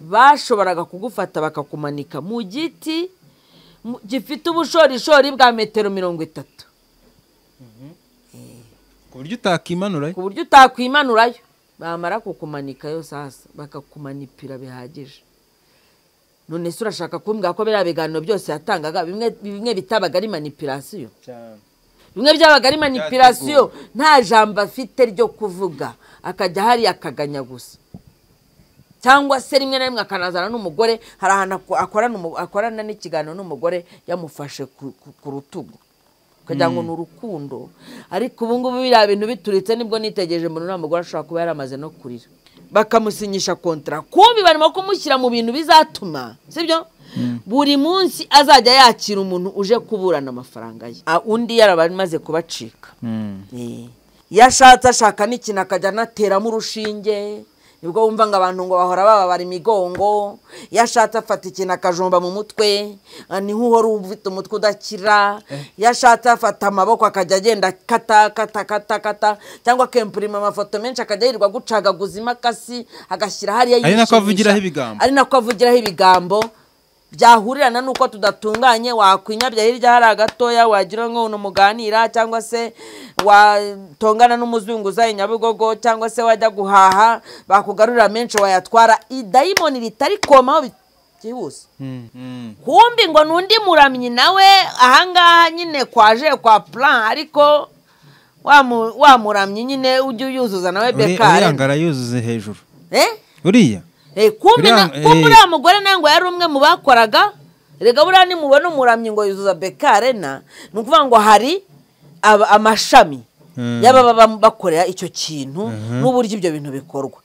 bashoboraga kugufata bakakumanika mu giti gifite ubushorishori bwa metero 30 ku buryo utakimanurayo bamara kukumanika yo sasa bakakumanipira bihagije. None se urashaka kumbwira ko bera biganiro byose yatangaga bimwe bitabaga ari manipulation bimwe byabaga ari manipulation nta jambo afite ryo kuvuga akajya hari akaganya gusa cyangwa se rimwe na rimwe akanazana n'umugore hari ahantu akorana n'ikiganiro n'umugore yamufashe ku rutugu kugira ngo n'urukundo ariko ubu ngubu biriya bintu bituritse nibwo nitegereje mbona n'umugore ashobora kuba yaramaze no kurira bakamusinyisha kontra kumbi barimo kumushyira mu bintu bizatuma sibyo buri munsi azajya yakira umuntu uje kuburana amafaranga ye undi yarabamaze kubacika yashatse ashaka n'ikintu akajya anateramo urushinge nibwo wumva ngo abantu ngo bahora bababara imigongo yashatse afata ikintu akajomba mu mutwe ni nk'uhora ufite umutwe udakira yashatse afata amaboko akajya agenda kata cyangwa akempurima amafoto menshi akajya yirirwa gucagaguza imakasi agashyira hariya ari nako avugiraho ibigambo byahurirana nuko tudatunganye wakwinyabya hirya hari agatoya wagira ngo muganira cyangwa se watongana n'umuzunguza Nyabugogo cyangwa se wajya guhaha bakugarurira menshi wayatwara idayimoni ritari komaho byihuse kumbi ngo nundi muramyi nawe ahangaha nyine kwaje kwa plan ariko wa muramyi nyine ujye yuzuza nawe bekare uriyangara yuzuze hejuru uriya kumbi uriya mugore nango yari umwe mu bakoraga rega buriya ni mubona umuramyi ngo yuzuza bekare ni ukuvuga ngo hari amashami y'ababa bakorera icyo kintu n'uburyo ibyo bintu bikorwa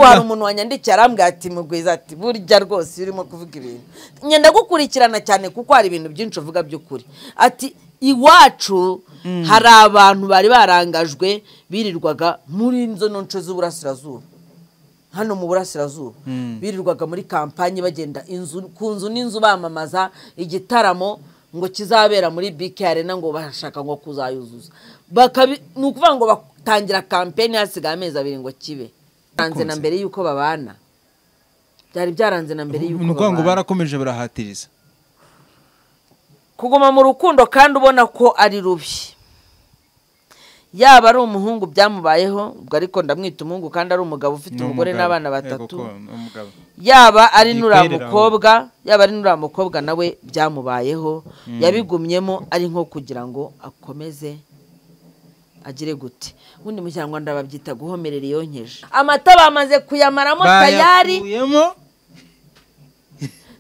hari umuntu wanyandikiye arambwira ati mugwiza ati burya rwose urimo kuvuga ibintu nyenda gukurikirana cyane kuko hari ibintu byinshi uvuga by'ukuri ati iwacu hari abantu bari barangajwe birirwaga muri nzo nonce z'uburasirazuba hano mu burasirazuba birirwaga muri kampanye bagenda ku nzu n'inzu bamamaza igitaramo ngo kizabera muri BK Arena ngo bashaka ngo kuzayuzuza ni ukuvuga ngo batangira kampanye hasigaye amezi 2 ngo kibe byaranze na mbere yuko babana byari byaranze na mbere yuko babana ngo barakomeje barahatiriza kuguma mu rukundo kandi ubona ko ari rubi yaba ari umuhungu byamubayeho ubwo ariko ndamwita umuhungu kandi ari umugabo ufite umugore n'abana 3 yaba ari nuramukobwa nawe byamubayeho yabigumyemo ari nko kugira ngo akomeze agire gute ubundi mu Kinyarwanda babyita guhomerera yonkeje amata bamaze kuyamaramo tayari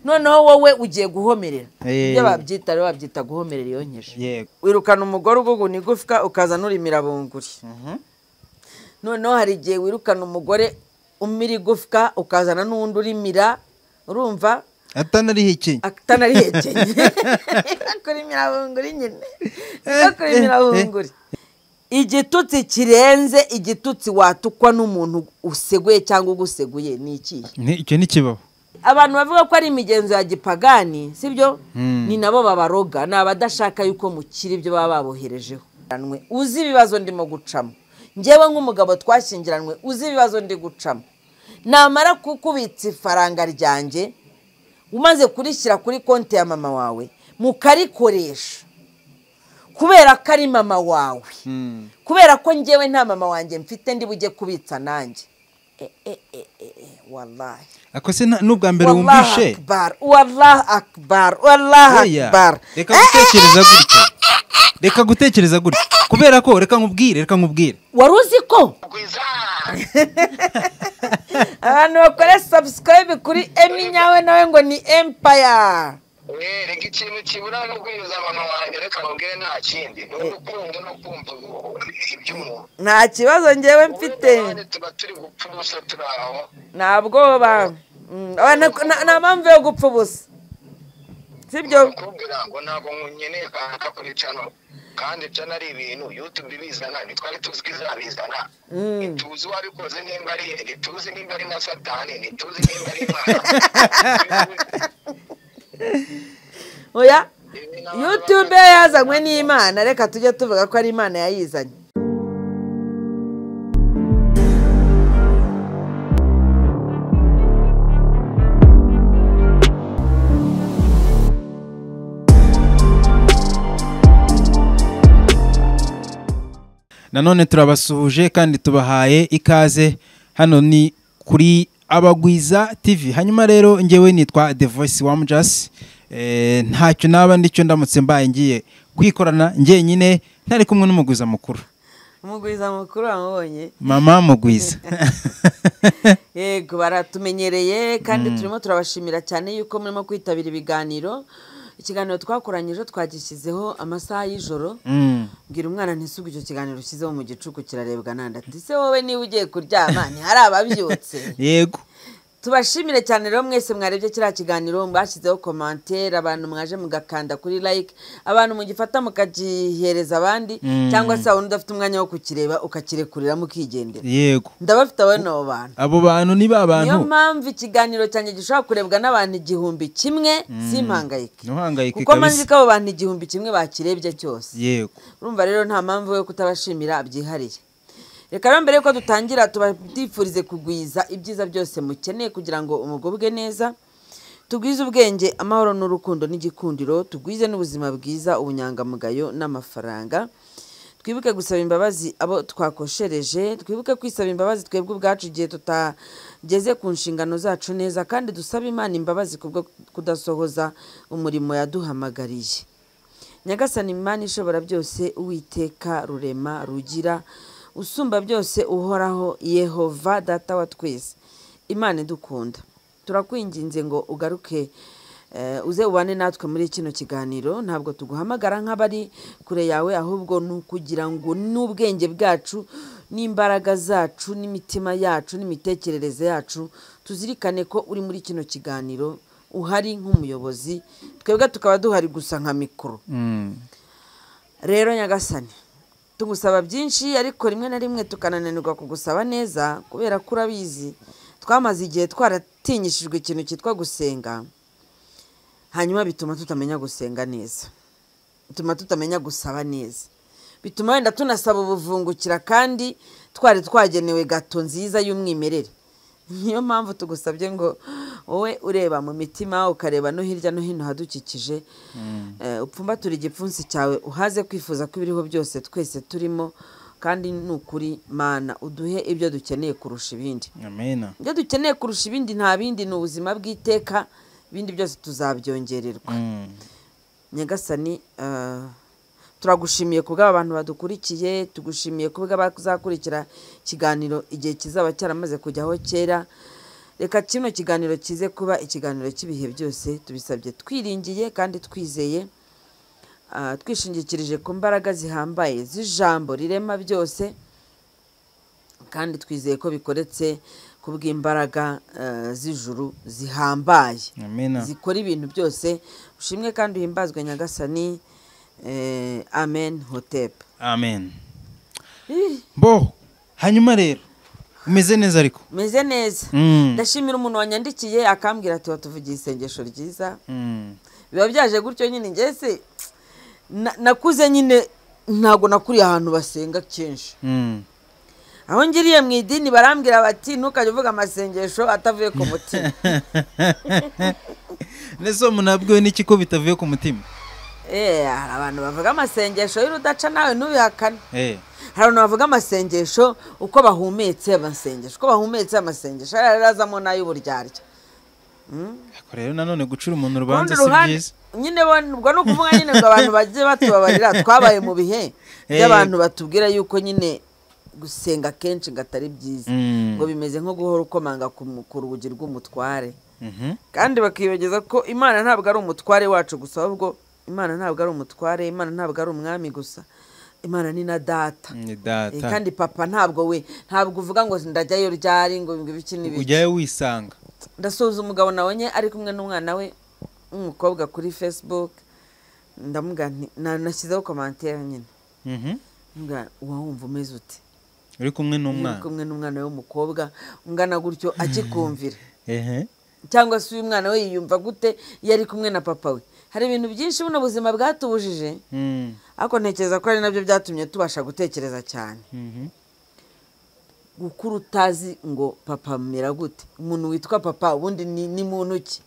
noneho wowe ugiye guhomerera ibyo babyita guhomerera yonkeje wirukana umugore ugugu nigufika ukazana urimira bunguri noneho hari igihe wirukana umugore umira igufwa ukazana n'undi urimira urumva atanarihekeye kurimira bunguri nyine kurimira bunguri igitutsi kirenze igitutsi watukwa n'umuntu useguye cyangwa uguseguye ni iki icyo ni kibaho abantu bavuga ko ari imigenzo ya gipagani sibyo ni nabo babaroga nabadashaka yuko mukiri ibyo baba baboherejeho uzi ibibazo ndimo gucamo ngewe nk'umugabo twashingiranwe uzi ibibazo ndi gucamo namara kukubitsa ifaranga ryanjye umaze kurishyira kuri konti ya mama wawe mukarikoresha kubera ko ari mama wawe kubera ko ngewe nta mama wanjye mfite ndi bujye kubitsa nanjye wallahi akose n'ubwa mbere wumvishe wallahi akbar reka gutekereza gutya kubera ko reka nkubwire wari uzi ko abantu bakora subscribe kuri Emmy Nyawe nawe ngo ni Empire reka ikintu kibura no kwiriza abantu wanjye reka nkubwire nta kindi n'urukundo no kumva iby'umuntu nta kibazo ngewe mfite tuba turi gupfa ubusa turaho ntabwoba nta mpamvu yo gupfa ubusa sibyo kubwira ngo ntabwo nkeneye kanaka kuri channel kandi cyane ari ibintu YouTube bizana nitwari tuzi izabizana tuzi wabikoze nimba ari tuzi nimba ari na satani tuzi nimba ari Imana oya YouTube yazanywe n'Imana reka tujye tuvuga ko ari Imana yayizanye nanone turabasuhuje kandi tubahaye ikaze hano ni kuri Abagwiza TV. Hanyuma rero ngewe nitwa The Voice wa Mujasi, ntacyo naba ndicyo ndamutse mbaye ngiye kwikorana njyenyine ntari kumwe n'umugwiza mukuru. Umugwiza mukuru amubonye Mama Mugwiza. Yego baratumenyereye kandi turimo turabashimira cyane yuko murimo kwitabira ibiganiro. Ikiganiro twakoranyije twagishyizeho amasaha y'ijoro. Mbwira umwana ntisuge icyo kiganiro ushyizeho mu gicuku kirarebwa nanda ati se wowe niba ugiye kuryama ntihari ababyutse. Yego tubashimire cyane rero mwese mwarebye kiriya kiganiro, mbashyizeho commentaire, abantu mwaje mugakanda kuri like, abantu mugifata mukagihereza abandi, cyangwa se abantu udafite umwanya wo kukireba ukakirekurira mukigendera. Yego ndabafite abo bantu. Abo bantu ni ba bantu. Niyo mpamvu ikiganiro cyanjye gishobora kurebwa n'abantu 1,000 simpangayike. Ntuhangayike kuko manzi ko abo bantu 1,000 bakirebye cyose. Yego urumva rero nta mpamvu yo kutabashimira byihariye. Reka rero mbere yuko dutangira tubadifurize kugwiza ibyiza byose mukeneye kugira ngo umugobwe neza, tugwize ubwenge, amahoro n'urukundo n'igikundiro, tugwize n'ubuzima bwiza, ubunyangamugayo n'amafaranga. Twibuke gusaba imbabazi abo twakoshereje, twibuke kwisaba imbabazi twebwe ubwacu igihe tutageze ku nshingano zacu neza, kandi dusaba Imana imbabazi kubwo kudasohoza umurimo yaduhamagariye. Nyagasani Imana ishobora byose, Uwiteka rurema rugira usumba byose, uhoraho, Yehova data wa twese, Imana idukunda, turakwinginze ngo ugaruke uze ubane natwe muri kino kiganiro. Ntabwo tuguhamagara nk'abari kure yawe, ahubwo nukugira ngo n'ubwenge bwacu n'imbaraga zacu n'imitima yacu n'imitekerereze yacu tuzirikane ko uri muri kino kiganiro, uhari nk'umuyobozi, twebwe tukaba duhari gusa nka mikoro. Rero Nyagasani tugusaba byinshi, ariko rimwe na rimwe tukanananirwa kugusaba neza, kubera ko urabizi twamaze igihe twaratinyishijwe ikintu cyitwa gusenga, hanyuma bituma tutamenya gusenga neza, bituma tutamenya gusaba neza, bituma wenda tunasaba ubuvungukira kandi twari twagenewe gato nziza y'umwimerere. Niyo mpamvu tugusabye ngo wowe ureba mu mitima, ukareba no hirya no hino hadukikije, upfumbatura igipfunsi cyawe, uhaze kwifuza ko ibiriho byose twese turimo, kandi nukuri Mana uduhe ibyo dukeneye kurusha ibindi. Amen. Ibyo dukeneye kurusha ibindi nta bindi, ni ubuzima bw'iteka, ibindi byose tuzabyongererwa. Nyagasani turagushimiye kubwa abantu badukurikiye, tugushimiye kubwa bazakurikira ikiganiro igihe kizaba cyaramaze kujyaho kera. Reka kino kiganiro kize kuba ikiganiro cy'ibihe byose, tubisabye twiringiye kandi twizeye, twishingikirije ku mbaraga zihambaye z'ijambo rirema byose, kandi twizeye ko bikoretse kubw'imbaraga z'ijuru zihambaye. Amen. Zikora ibintu byose. Ushimwe kandi uhimbazwe Nyagasani. Amen hotep. Amen. Bo hanyuma rero umeze neza? Ariko meze neza. Ndashimira umuntu wanyandikiye akambwira ati watuvugiye isengesho ryiza. Biba byaje gutyo nyine, ngese nakuze nyine ntago nakuriye ahantu basenga kenshi. Aho ngiriye mu idini barambwira bati ntukajye uvuga amasengesho atavuye ku mutima. Neso munabwiwe n'iki ko bitavuye ku mutima? Hari abantu bavuga amasengesho y'urudaca nawe ntubihakane. Hari abantu bavuga amasengesho uko bahumetse amasengesho, uko bahumetse amasengesho arazamo n'ay'uburyarya. Ariko rero nanone gucura umuntu urubanza si byiza. Nyine ubwo no kuvuga nyine ngo abantu bagiye batubabarira, twabaye mu bihe by'abantu batubwira yuko nyine gusenga kenshi gatari byiza, ngo bimeze nko guhora ukomanga ku rugi rw'umutware. Kandi bakibageza ko Imana ntabwo ari umutware wacu gusa, ahubwo Imana ntabwo ari umutware, Imana ntabwo ari umwami gusa, Imana ni na data. Kandi papa ntabwo uvuga ngo ndajyayo ryari ngo ibiki n'ibiki, ujyayo wisanga. Ndasuhuza umugabo nabonye ari kumwe n'umwana we umukobwa kuri Facebook, ndamubwira nashyizeho commentaire nyine. Wumva umeze ute? Uri kumwe n'umwana? Uri kumwe n'umwana w'umukobwa ungana gutyo akikumvira. Cyangwa se uyu mwana we yiyumva gute iyo ari kumwe na papa we? Hari ibintu byinshi buno buzima bwatubujije, ariko ntekereza ko ari nabyo byatumye tubasha gutekereza cyane. Gukuru utazi ngo papa amera gute, umuntu witwa papa ubundi ni muntu ki?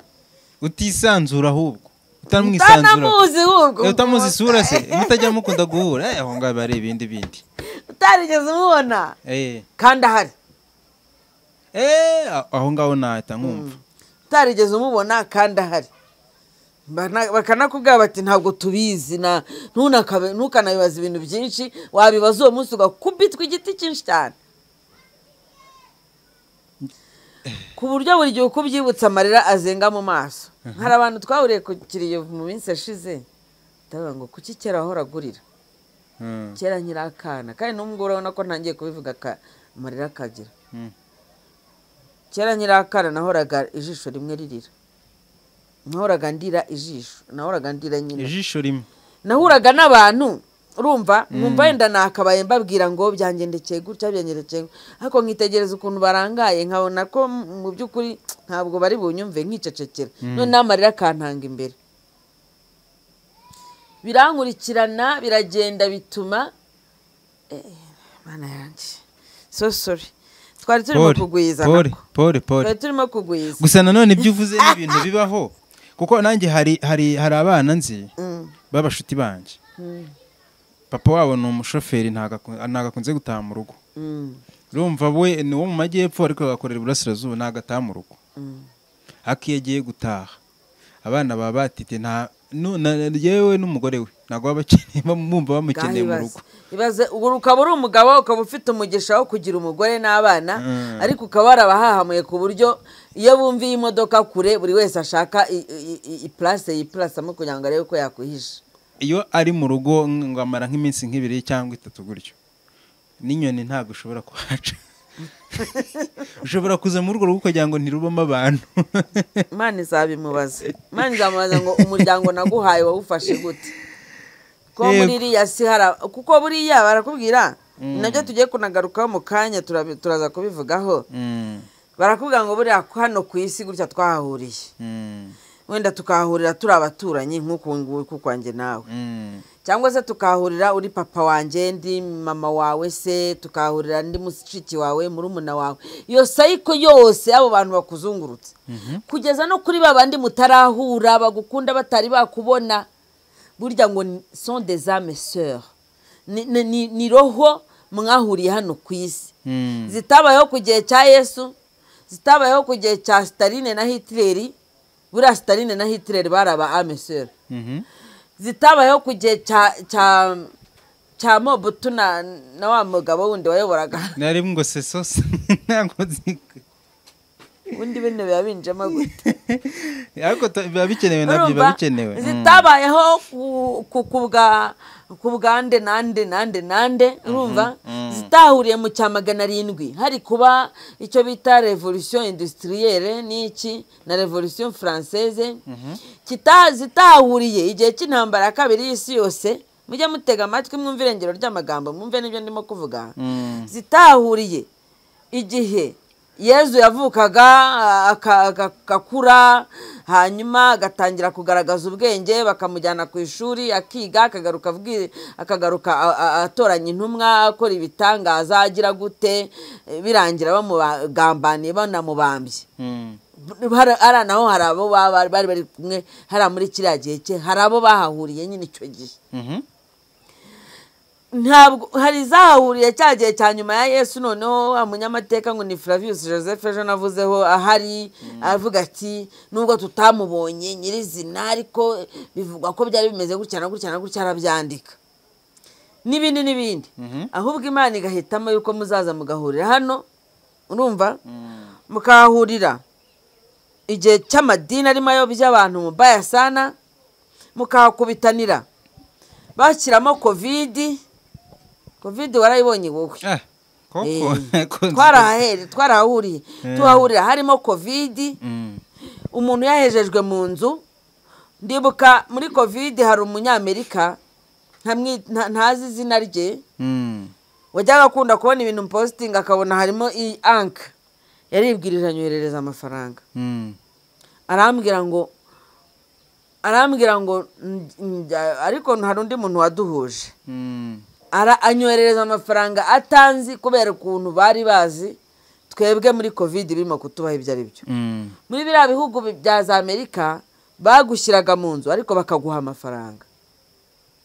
Utisanzura ahubwo utamwisanzura, utamuzi ahubwo utamuzi isura se, mutajya mukunda guhura, aho ngaho bari ibindi. utarigeze umubona kandi ahari aho ngaho nahita nkumva utarigeze umubona kandi ahari bakanakubwira bati ntabwo tubizi ntukanabibaza ibintu byinshi wabibaza uwo munsi ugakubitwa igiti cyinshi cyane ku buryo buri gihe uko ubyibutsa amarira azenga mu maso. Hari abantu twahuriye ku Kirehe mu minsi yashize ndavuga ngo kuki kera wahoragurira kera nkiri akana kandi n'ubwo urabona ko ntangiye kubivuga amarira akagira. Kera nkiri akana nahoraga ijisho rimwe ririra, nahoraga ndira ijisho, nahoraga ndira nyine ijisho rimwe, nahuraga n'abantu urumva nkumva yenda nakabaye mbabwira ngo byangendekeye gutya byangendekeye, ariko nkitegereza ukuntu barangaye nkabona ko mu by'ukuri ntabwo bari bunyumve nkicecekera, none amarira akantanga imbere birankurikirana biragenda bituma mana yanjye so sorry twari turimo kugwiza twari turimo kugwiza gusa nanone ibyo uvuze n'ibintu bibaho kuko nanjye hari abana nzi babashuti banje papa wabo ni umushoferi ntagakunze gutaha mu rugo, urumva we ni wo mu majyepfo ariko agakorera iburasirazuba ntagataha mu rugo, akiyegeye gutaha abana baba batite yewe n'umugore we ntabwo bumva bamukeneye mu rugo. Ibaze ukaba uri umugabo ukaba ufite umugisha wo kugira umugore n'abana ariko ukaba warabahahamuye ku buryo iyo bumviye imodoka kure buri wese ashaka yipurasamo kugira ngo arebe ko yakwihisha. Iyo ari mu rugo ngo amara nk'iminsi nk'ibiri cyangwa itatu gutyo n'inyoni ntabwo ushobora kuhaca ushobora kuza muri urwo rugo kugira ngo ntirubamo abantu. Imana izabimubaza, Imana izamubaza ngo umuryango naguhaye wawufashe gute ko muri iriya si kuko buriya barakubwira nabyo tugiye kunagarukaho mu kanya turaza kubivugaho. Barakubwira ngo buriya hano ku isi gutya twahahuriye wenda tukahahurira turi abaturanyi nk'uku nguku kwanjye nawe, cyangwa se tukahahurira uri papa wanjye ndi mama wawe se, tukahahurira ndi mushiki wawe murumuna wawe, iyo sayiko yose abo bantu bakuzungurutse kugeza no kuri babandi mutarahura bagukunda batari bakubona, burya ngo sont des âmes sœurs, ni roho mwahuriye hano ku isi zitabayeho ku gihe cya Yesu, zitabayeho ku gihe cya Staline na Hitler. Buriya Staline na Hitler baraba amesera zitabayeho ku gihe cya Mobutu na wa mugabo wundi wayoboraga nari ngo sesos ntabwo undi bene biba binjemo gute ariko biba bikenewe nabyo biba bikenewe zitabayeho ku bwande nande urumva zitahuriye mu cya 700 hari kuba icyo bita revolution industrielle n'iki na revolution française zitahuriye igihe cy'intambara ya kabiri y'isi yose. Mujye mutega amatwi mwumve irengero ry'amagambo mwumve n'ibyo ndimo kuvuga. Zitahuriye igihe Yezu yavukaga akakura hanyuma agatangira kugaragaza ubwenge bakamujyana ku ishuri akiga akagaruka atoranya intumwa akora ibitangaza agira gute birangira bamugambaniye banamubambye. Hari naho hari abo bari kumwe hari muri kiriya gihe cye hari abo bahahuriye nyine icyo gihe. Ntabwo hari zahahuriye cya gihe cya nyuma ya Yesu, noneho umunyamateka ngo ni Flavius Joseph ejo navuzeho ahari avuga ati nubwo tutamubonye nyirizina ariko bivugwa ko byari bimeze gutya na gutya arabyandika n'ibindi ahubwo Imana igahitamo yuko muzaza mugahurira hano, urumva mukahurira igihe cy'amadini arimo ayobya abantu mubaya sana, mukahakubitanira bashyiramo covid warayibonye wowe twarahahuriye tuhahurira harimo covid, umuntu yahejejwe mu nzu. Ndibuka muri covid hari umunyamerika ntazi izina rye wajyaga akunda kubona ibintu posting akabona harimo ank yaribwirije anyoherereza amafaranga arambwira ngo ariko hari undi muntu waduhuje anyoherereza amafaranga atanzi kubera ukuntu bari bazi twebwe muri covid birimo kutubaho ibyo ari byo. Muri biriya bihugu bya za Amerika bagushyiraga mu nzu ariko bakaguha amafaranga,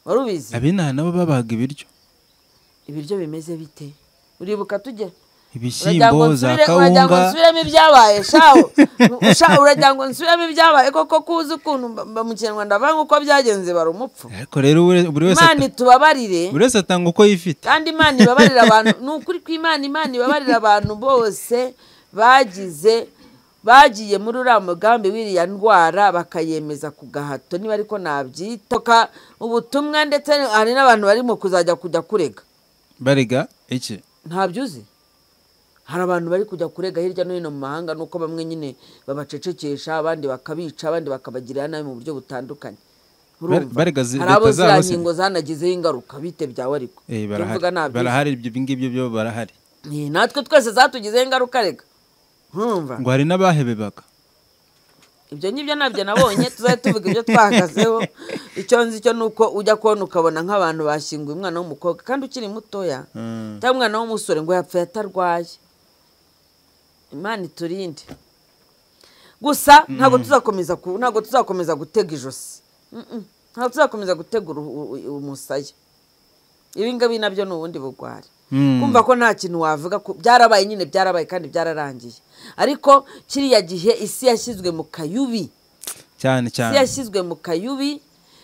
wari ubizi? Abinaha nabo babaga ibiryo ibiryo bimeze bite uribuka tujye ibishyimbo za uragira ngo kawunga nsubiremo ibyabaye uragira ngo nsubiremo ibyabaye koko kuzi ukuntu mu kinyarwanda bavuga uko byagenze bari umupfu ariko rero buri wese Imana itubabarire buri wese atanga uko yifite kandi Imana ibabarira abantu ni ukuri kw'Imana ibabarira abantu bose bagiye muri uriya mugambi w'iriya ndwara bakayemeza ku gahato niba ariko nabyita ubutumwa ndetse hari n'abantu barimo kujya kurega barega iki ntabyo uzi hari abantu bari kujya kurega hirya no hino mu mahanga nuko bamwe nyine babacecekesha abandi bakabica abandi bakabagirira nabi mu buryo butandukanye barega hari abo ziriya ngingo zanagizeho ingaruka bite byawe ariko barahari ibyo ngibyo byo barahari natwe twese zatugizeho ingaruka rega ngo hari n'abahebebaga ibyo ngibyo nabyo nabonye tuzajya tuvuga ibyo twahagazeho icyo nzi cyo ni uko ujya kubona ukabona nk'abantu bashyinguye umwana w'umukobwa kandi ukiri mutoya cyangwa umwana w'umusore ngo yapfuye atarwaye Imana iturinde gusa ntabwo tuzakomeza gutega ijosi ntabwo tuzakomeza gutega umusaya ibi ngibi nabyo ni ubundi bugwari kumva ko nta kintu wavuga byarabaye nyine byarabaye kandi byararangiye ariko kiriya gihe isi yashyizwe mu kayubi cyane isi yashyizwe mu kayubi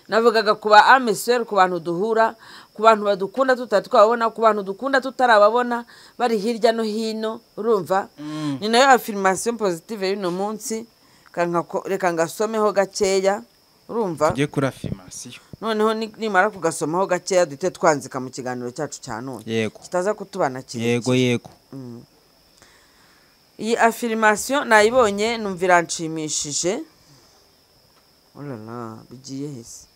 navugaga ku ba ameseri ku bantu duhura ku bantu badukunda tutatwabona ku bantu dukunda tutarababona bari hirya no hino urumva ni nayo affirmation positive y'uno munsi reka ngasomeho gakeya urumva tujye kuri affirmation noneho nimara kugasomaho gakeya duhite twanzika mu kiganiro cyacu cya none kitaza kutubana kirekire yego iyi affirmation nayibonye numva iranshimishije olala bigiye hese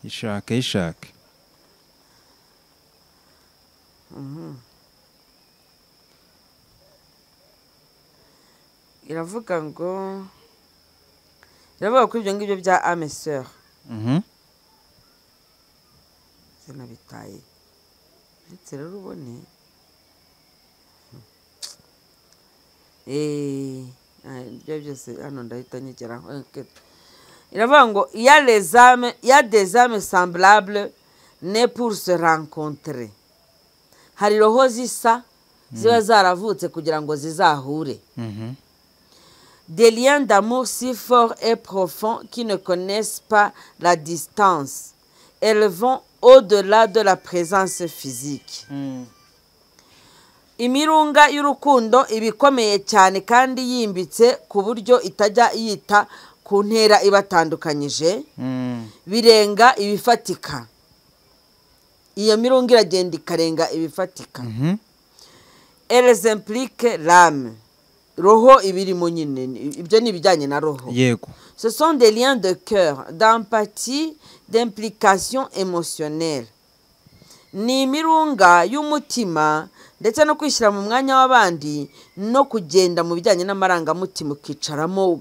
ishake iravuga ko ibyo ngibyo bya ameseur sinabitaye ndetse rero ubone ibyo byose hano ndahita nyigeraho iravuga ngo il y a des âmes semblables nées pour se rencontrer hari roho zisa ziba zaravutse kugira ngo zizahure des liens d'amour si forts et profonds qui ne connaissent pas la distance elles vont au-delà de la présence physique imirunga y'urukundo ibikomeye cyane kandi yimbitse ku buryo itajya yita ku ntera ibatandukanyije birenga ibifatika iyo mirunga iragenda ikarenga ibifatika elles impliquent l'âme roho ibirimo nyine ibyo ni ibijyanye na roho yego ce sont des liens de cœur d'empathie d'implication émotionnelle ni imirunga y'umutima ndetse no kwishyira mu mwanya w'abandi no kugenda mu bijyanye n'amarangamutima ukicaramo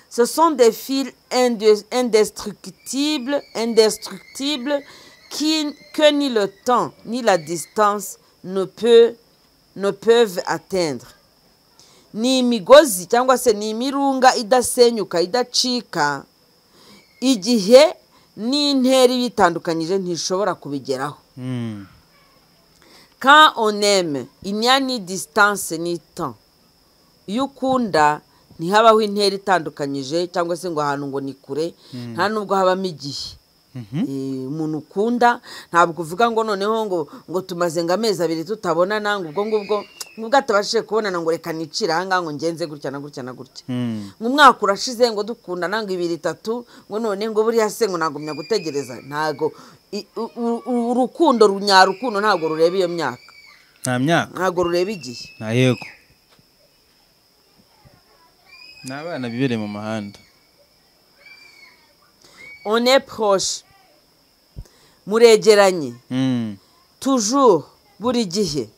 ce sont des fils indestructibles que ni le temps ni la distance ne peuvent atteindre ni imigozi cyangwa se ni imirunga idasenyuka idacika igihe n'intera ibitandukanyije ntishobora kubigeraho quand on aime il n'y a ni distance ni temps iyo ukunda ntihabaho intera itandukanyije cyangwa se ngo ahantu ngo ni kure nta nubwo habamo igihe umuntu ukunda ntabwo uvuga ngo noneho ngo tumaze ngo amezi 2 tutabonana ngo ubwo atabashije kubonana ngo reka nicira ahangaha ngo ngenze gutya na gutya na gutya umwaka urashize ngo dukundana ngo 2 3 ngo none ngo buriya se ngo nagumya gutegereza ntago urukundo runyarukundo ntago rureba iyo myaka nta myaka ntago rureba igihe nta yego n'abana bibereye mu mahanda on est proche muregeranye toujours buri gihe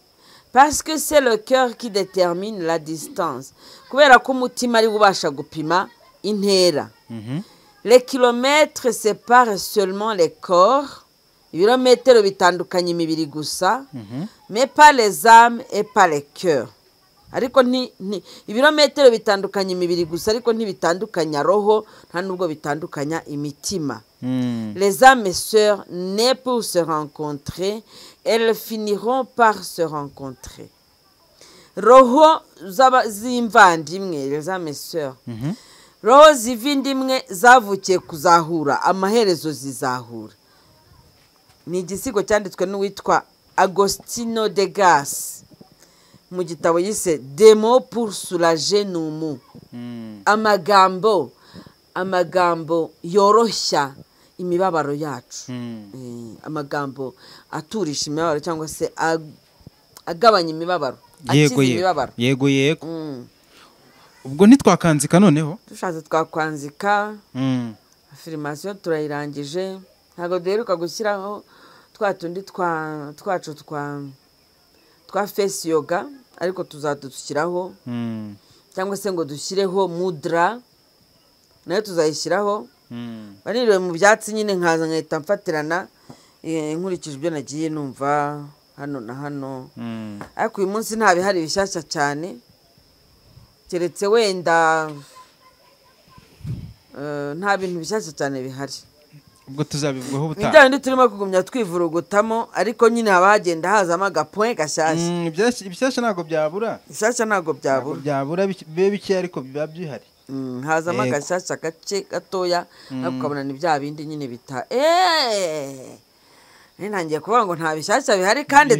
parce que c'est le cœur qui détermine la distance kubera ko umutima ari ubasha gupima intera les kilomètres séparent seulement les corps ibirometero bitandukanye imibiri gusa mais pas les âmes et pas les cœurs ariko ibirometero bitandukanya imibiri gusa ariko ntibitandukanya roho nta nubwo bitandukanya imitima. Les âmes et sœurs nées pour se rencontrer, elles finiront par se rencontrer. Roho z'imvandimwe, les âmes et sœurs, roho z'ivindimwe zavukiye kuzahura, amaherezo zizahura. Ni igisigo cyanditswe n'uwitwa Agostino de Gas mu gitabo yise Des mots pour soulager nos maux. Amagambo yoroshya imibabaro yacu, amagambo aturisha imibabaro cyangwa se agabanya imibabaro, akiza imibabaro. Yego ubwo ntitwakanzika noneho dushatse twakwanzika. Affirmation turayirangije, ntabwo duheruka gushyiraho twatundi twacu twa face yoga, ariko tuzadushyiraho cyangwa se ngo dushyireho mudra nayo tuzayishyiraho. Baniriwe mu byatsi nyine nkaza nkahita mfatirana nkurikije ibyo nagiye numva hano na hano, ariko uyu munsi nta bihari bishyashya cyane, keretse wenda nta bintu bishyashya cyane bihari. ubwo tuzabivugaho ubutaha. Ibijyanye turimo kugumya twivurugutamo, ariko nyine haba hagenda hazamo agapoint gashyashya. Ibishyashya ntabwo byabura. Ibishyashya ntabwo byabura bibe bike ariko biba byihari. Hazamo agashyashya gace gatoya, ariko ukabona ni bya bindi nyine bita ntangiye kuvuga ngo nta bishyashya bihari, kandi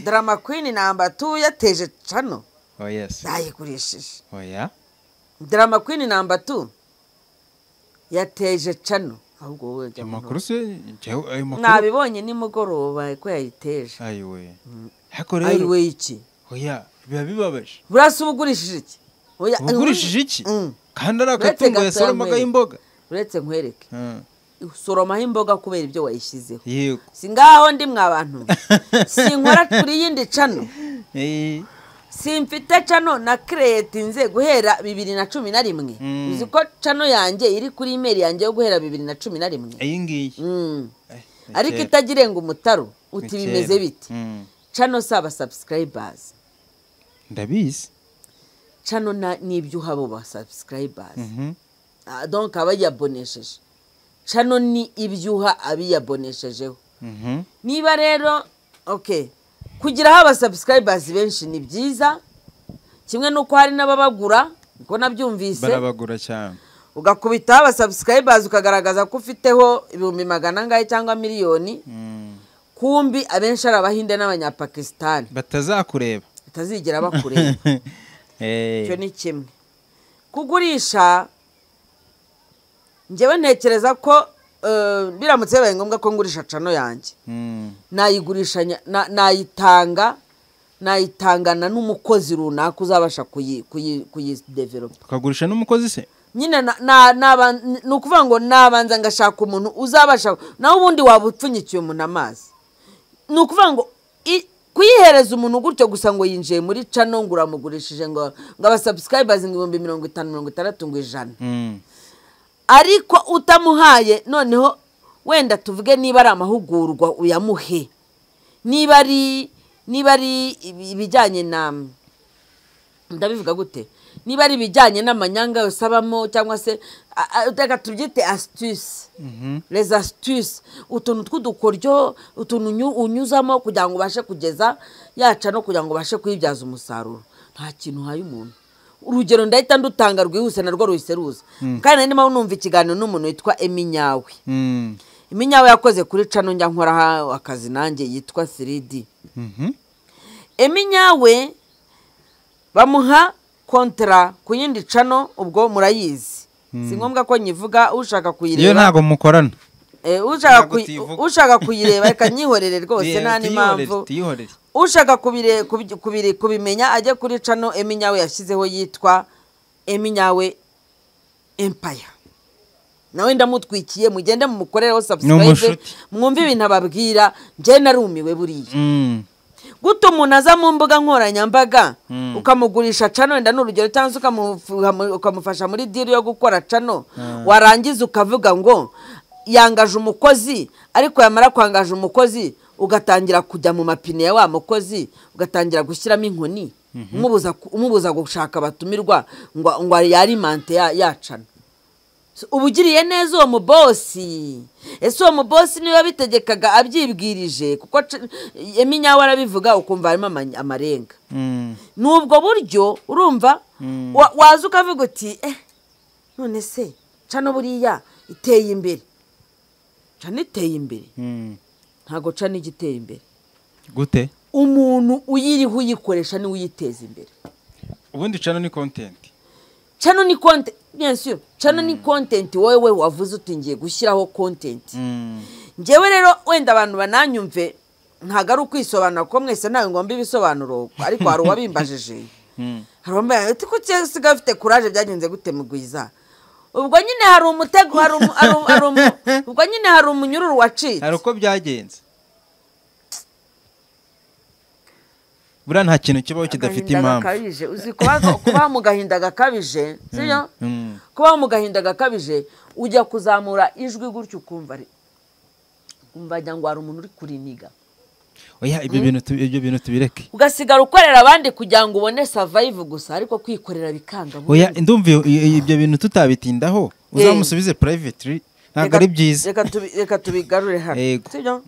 drama queen number 2 yateje cano. Oh yes. Yayigurishije. Oh yeah. Drama queen number 2 yateje cano. Ahubwo wowe amakuru se nabibonye nimugoroba ko yayiteje. Ayiwe. Ayiwe iki? Oya, biba bibabaje. Burasa ubugurishije iki? Oya, ubugurishije iki? Kandi ari akatungo yasoromaga imboga. Uretse nkwereke. Soroma imboga kubera ibyo wayishizeho. Yego. Singaho ndi mwabantu. Sinkora kuri yindi cano. Simfite cano na create nze guhera 2011. Uzi ko cano yanjye iri kuri email yanjye yo guhera 2011. Iyi ngiyi. Ariko itagirenga umutaro uti bimeze biti. Cano saba subscribers. Ndabizi. Cano ni ibyo habo ba subscribers. Donc abayabonesheje. Cano ni ibyuha abiyaboneshejeho. Niba rero okay, kugira haba subscribers benshi ni byiza, kimwe nuko hari n'ababagura, uko nabyumvise barabagura cyane, ugakubita haba subscribers ukagaragaza ko ufiteho 100,000 ngahe cyangwa miliyoni, kumbi abenshi ari abahinde n'abanyapakistan batazakureba, batazigera bakureba. Cyo ni kimwe. Kugurisha njyewe ntekereza ko biramutse bibaye ngombwa ko ngurisha cano yanjye, nayigurisha nayitangana n'umukozi runaka uzabasha kuyidevelopa. Ukagurisha n'umukozi se? Nyine ni ukuvuga ngo nabanza ngashaka umuntu uzabasha, nawe ubundi waba upfunyikiye umuntu amazi. Ni ukuvuga ngo kuyihereza umuntu gutyo gusa ngo yinjiye muri cano ngo uramugurishije ngo abasubscribers 50,000, 60,000, ariko utamuhaye noneho wenda tuvuge niba ari amahugurwa uyamuhe, niba ari ibijyanye na ndabivuga gute, niba ari ibijyanye n'amanyanga yose abamo cyangwa se uteka tubyite astuce, les astuces, utuntu tw'udukoryo, utuntu unyuzamo kugira ngo ubashe kugeza yaca no kugira ngo ubashe kuyibyaza umusaruro. Nta kintu haye umuntu. Urugero ndahita ndutanga rwihuse narwo ruhiseruza. Kandi ndimo numva ikiganiro n'umuntu witwa Eminyawe. Eminyawe yakoze kuri cano njya nkora akazi nanjye yitwa 3D. Eminyawe bamuha kontra ku yindi cano, ubwo murayizi. Si ngombwa ko nyivuga, ushaka kuyireba. Iyo ntago mukorana. Ushaka kuyireba reka nyihorere rwose nta n'impamvu. Ushaka kubimenya ajye kuri cano Eminyawe yashyizeho yitwa Eminyawe Empire. Nawe ndamutwikiye mugende mumukorereho subscribe, mwumve ibintu ababwira, nje narumiwe buriya. Guto umuntu aza mu mbuga nkoranyambaga ukamugurisha cano wenda n'urugero cyangwa ukamufasha muri deal yo gukora cano, warangiza ukavuga ngo yangaje umukozi, ariko yamara kwangaje umukozi ugatangira kujya mu mapine ya wa mukozi ugatangira gushyiramo inkoni umubuza gushaka abatumirwa ngo yarimante yacana uba ugiriye neza uwo mubosi. Ese uwo mubosi niba bitegekaga abyibwirije kuko Eminyawe arabivuga ukumva harimo amarenga. N'ubwo buryo urumva waza ukavuga uti none se cano buriya iteye imbere. Cano iteye imbere ntago cano igiteye imbere gute? Umuntu uyiriho uyikoresha niwe uyiteza imbere. Ubundi cano ni content. Cano ni content, bien sûr. Cano ni content wowe wavuze utingiye gushyiraho content. Ngewe rero wenda abantu bananyumve ntago ari ukwisobanura ko mwese nawe ngomba ibisobanuro ariko hari uwabimbajije. Haromba ati ko cyasiga afite courage byagenze gute mugwiza. Ubwo nyine hari umutego ubwo nyine hari umunyururu wacitse. Hari uko byagenze. Bura nta kintu kibaho kidafite impamvu. Uzi kuba mu gahinda gakabije, siyo? Kuba mu gahinda gakabije ujya kuzamura ijwi gutyo ukumva ngo hari umuntu uri kuriniga. Oya ibyo bintu tubireke. Ugasigara ukorera abandi kugira ngo ubone survive gusa ariko kwikorera bikanga. Oya ndumva ibyo bintu tutabitindaho uzamusubize privately ntabwo ari byiza. Reka tubigarure hano. Sibyo?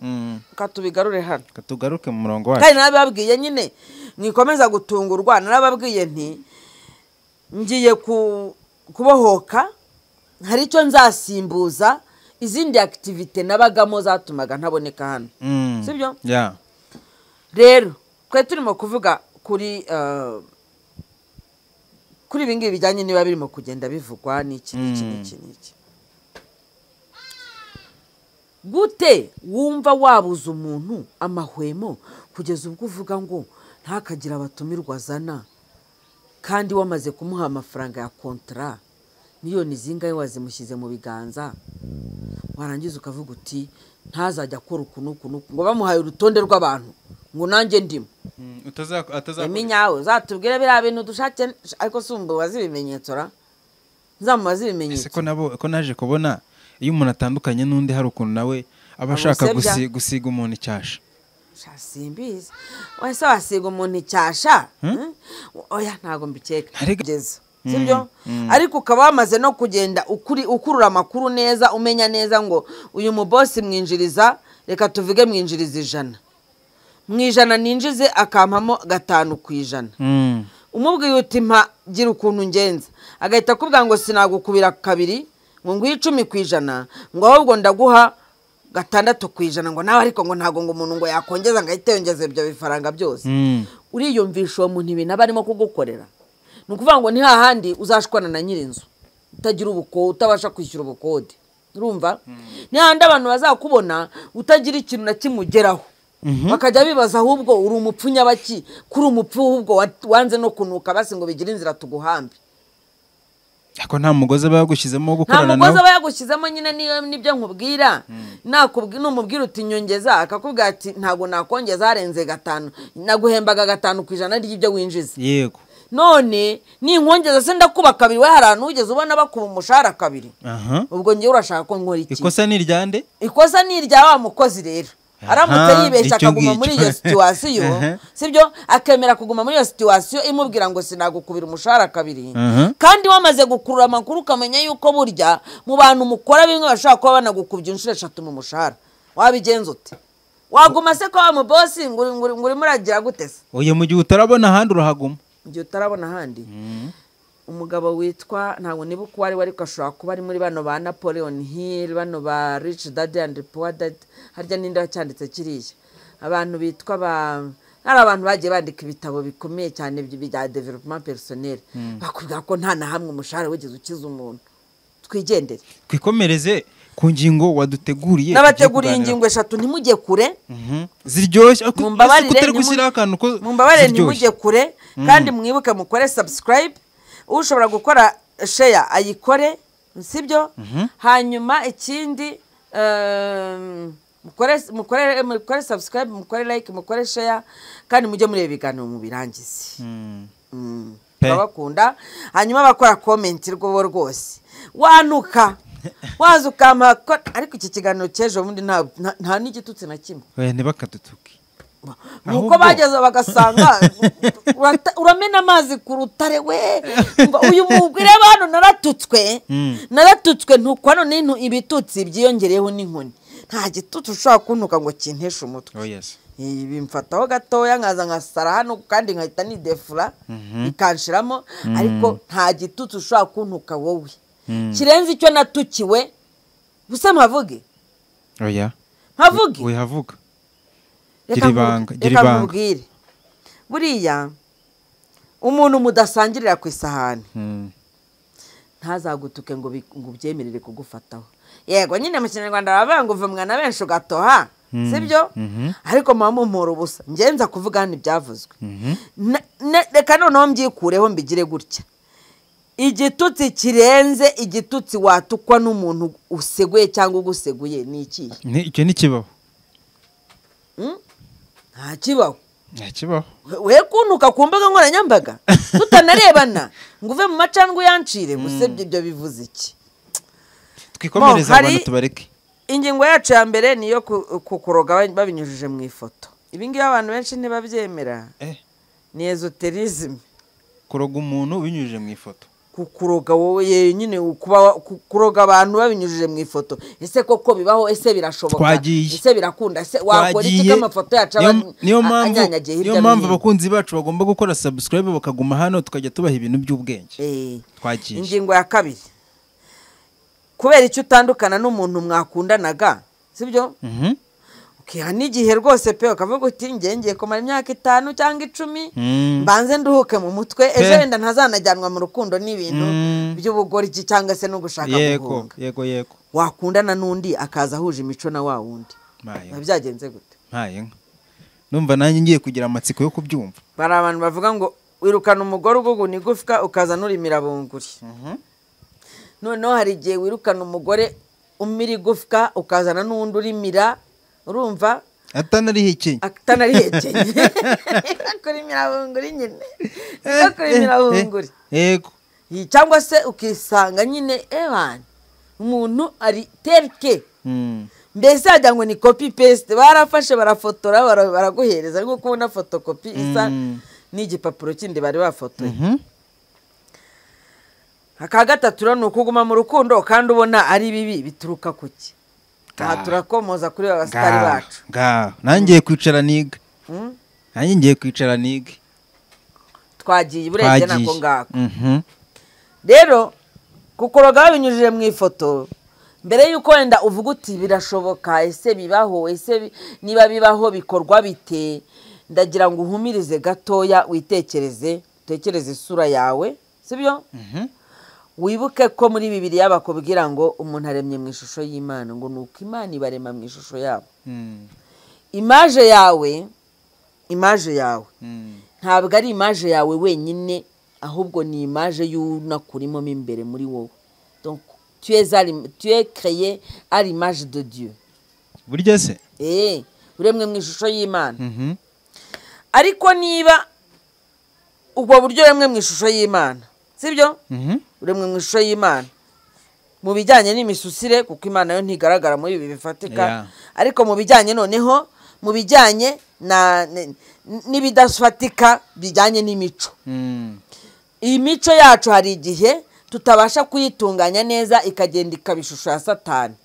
Reka tubigarure hano. Katugaruke mu murongo wacu. Kandi nababwiye nyine mwikomeza gutungurwa narababwiye nti ngiye kubohoka hari icyo nzasimbuza izindi activity nabagamo zatumaga ntaboneka hano. Sibyo? Yeah. Rero twe turimo kuvuga kuri ibingibi bijyanye niba birimo kugenda bivugwa n'iki. Gute wumva wabuza umuntu amahwemo kugeza ubwo uvuga ngo ntakagira abatumirwa azana kandi wamaze kumuha amafaranga ya kontra miliyoni zingahe wazimushyize mu biganza warangiza ukavuga uti ntazajya akora ukuntu ngo bamuhaye urutonde rw'abantu ngo nanjye ndimo. Eminyawe uzatubwire biriya bintu dushake ariko sumba wazibimenyetso ra nzamubaza ibimenyetso. Ese ko naje kubona iyo umuntu atandukanye n'undi hari ukuntu nawe aba ashaka gusiga umuntu icyasha. Simbizi wese wasiga umuntu icyasha. Oya ntago mbikeka kugeza sibyo ariko ukaba wamaze no kugenda ukurura amakuru neza umenya neza ngo uyu mubosi mwinjiriza reka tuvuge mwinjiriza 100 mwijana ninjize akampamo 5 ku ijana. Umubwiye uti mpa gira ukuntu ngenza agahita akubwira ngo sinagukubira kabiri ngo nguhe 10 ku ijana ngo ahubwo ndaguha 6 ku ijana ngo nawe ariko ngo ntago ngo umuntu ngo yakongeza ngahita yongeza ibyo bifaranga byose. Uriyumvisha uwo muntu ibintu abarimo kugukorera nukuvuga ngo ni hahandi uzashwana na nyirinzu utagira ubukode utabasha kwishyura ubukode. Urumva ni hahandi abantu bazakubona utagira ikintu na kimugeraho bakajya bibaza ahubwo uri umupfunya baki kuri umupfu ahubwo wanze no kunuka basi ngo bigira inzira tuguhambe. Ako nta mugozi aba yagushyizemo gukorana nawe. Nta mugozi aba yagushyizemo nyine nibyo nkubwira. Numubwira uti nyongeza akakubwira ati ntago nakongeza harenze 5 naguhembaga 5 ku ijana ry'ibyo winjiza. Yego. None ni nkongeza se ndakuba kabiri we haranu ugeze ubona bakuba umushahara kabiri. Ubwo ngiye urashaka ko nkora iki? Ikosa ni iryande? Ikosa ni irya wa mukozi rero. Aramutse yibeshya akaguma muri iyo situation sibyo akemera kuguma muri iyo situation imubwira ngo sinagukubira umushahara kabiri kandi wamaze gukurura amakuru kamenya yuko burya mu bantu mukora bimwe bashaka kuba banagukubye inshuro 3 mu mushahara wabigenza ute? Waguma se ko wa mu boss nguri muragira gute se? Oye mu gihe utarabona handi urahaguma. Mu gihe utarabona handi umugabo witwa ntago nibuka wari ariko ashobora kuba ari muri bano ba Napoleon Hill bano ba Rich Dad and Poor Dad harya ninde wacyanditse kiriya abantu bitwa hari abantu bagiye bandika ibitabo bikomeye cyane bya development personnel bakubwira ko nta na hamwe umushahara wigeze ukiza umuntu. Twigendere twikomereze ku ngingo waduteguriye. Nabateguriye ingingo 3 ntimujye kure ziryoshye kutari gushyira akantu ko mumbabare ntimujye kure kandi mwibuke mukore subscribe ushobora gukora share ayikore sibyo. Hanyuma ikindi mukore subscribe mukore like mukore share kandi mujye muri ibiganiro mu birangize. Babakunda hanyuma bakora comment rwose wanuka waza ukampa ariko iki kiganiro cy'ejo bundi nta n'igitutsi na kimwe ntibakadutuke nuko bageze bagasanga uramena amazi ku rutare we uyu mugore hano naratutswe ntuko hano n'intu ibitutsi byiyongereyeho n'inkoni nta gitutsi ushobora kuntuka ngo kinteshe umutwe bimfataho gatoya nkaza nkasara hano kandi nkahita nidefura bikanshiramo ariko nta gitutsi ushobora kuntuka wowe kirenze icyo natukiwe gusa mpavuge wihavuga reka nkubwire buriya umuntu mudasangirira ku isahani ntazagutuke ngo ubyemerere kugufataho yego nyine mu kinyarwanda baravuga ngo uvumwa na benshi ugatoha sibyo ariko muba mumpora ubusa ngenza kuvuga hano ibyavuzwe reka noneho mbyikureho mbigire gutya igitutsi kirenze igitutsi watukwa n'umuntu useguye cyangwa uguseguye ni ikihe icyo ntikibaho ntakibaho we kuntuka ku mbuga nkoranyambaga tutanarebana ngo uve mu macandwe yancire gusa ibyo bivuze iki twikomereza abantu tubareke ingingo yacu ya mbere niyo kukuroga babinyujije mu ifoto ibi ngibi abantu benshi ntibabyemera ni ezoterisme kuroga umuntu binyujije mu ifoto kukuroga wowe nyine kuroga abantu babinyujije mu ifoto ese koko bibaho ese birashoboka ese birakunda ese wakora iki k'amafoto yacu anyanyagiye hirya niyo mpamvu abakunzi bacu bagomba gukora subscribe bakaguma hano tukajya tubaha ibintu by'ubwenge twagiye ingingo ya kabiri kubera icyo utandukana n'umuntu mwakundanaga sibyo ukiha n'igihe rwose pe ukavuga uti ngiye kumara imyaka 5 cyangwa 10 mbanze nduhuke mu mutwe ejo wenda ntazanajyanwa mu rukundo n'ibintu by'ubugoryi cyangwa se no gushaka guhunga yego wakundana n'undi akaza ahuje imico na wa wundi byagenze gute numva nanjye ngiye kugira amatsiko yo kubyumva bari abantu bavuga ngo wirukana umugore uguguna igufwa ukaza nurimira bunguri noneho hari igihe wirukana umugore umira igufwa ukazana n'undi urimira urumva atanarihekenya kurimira bunguri nyine kurimira bunguri yego cyangwa se ukisanga nyine umuntu ari terke mbese hajya ngo ni copy paste barafashe barafotora baraguhereza ariko kubona photocopy isa n'igipapuro kindi bari bafotoye aka gatatu rero ni ukuguma mu rukundo kandi ubona ari bibi bituruka kuki aha turakomoza kuri abasitari bacu nanjye kwicara niga twagiye uburebye nako ngako rero kukuroga babinyujije mu ifoto mbere y'uko wenda uvuga uti birashoboka ese bibaho ese niba bibaho bikorwa bite ndagira ngo uhumirize gatoya utekereze isura yawe sibyo wibuke ko muri Bibiliya bakubwira ngo umuntu aremye mu ishusho y'Imana ngo nuko Imana ibarema mu ishusho yabo image yawe ntabwo ari image yawe wenyine ahubwo ni image y'unakurimo imbere muri wowe donc tu es créé à l'image de Dieu burya se uremwe mu ishusho y'Imana ariko niba ubwo buryo uremwe mu ishusho y'Imana sibyo uremwe mu ishusho y'Imana mu bijyanye n'imisusire kuko Imana yo ntigaragara muri ibi bifatika ariko mu bijyanye noneho mu bijyanye n'ibidafatika bijyanye n'imico iyi mico yacu hari igihe tutabasha kuyitunganya neza ikagenda ikabishusho ya Satani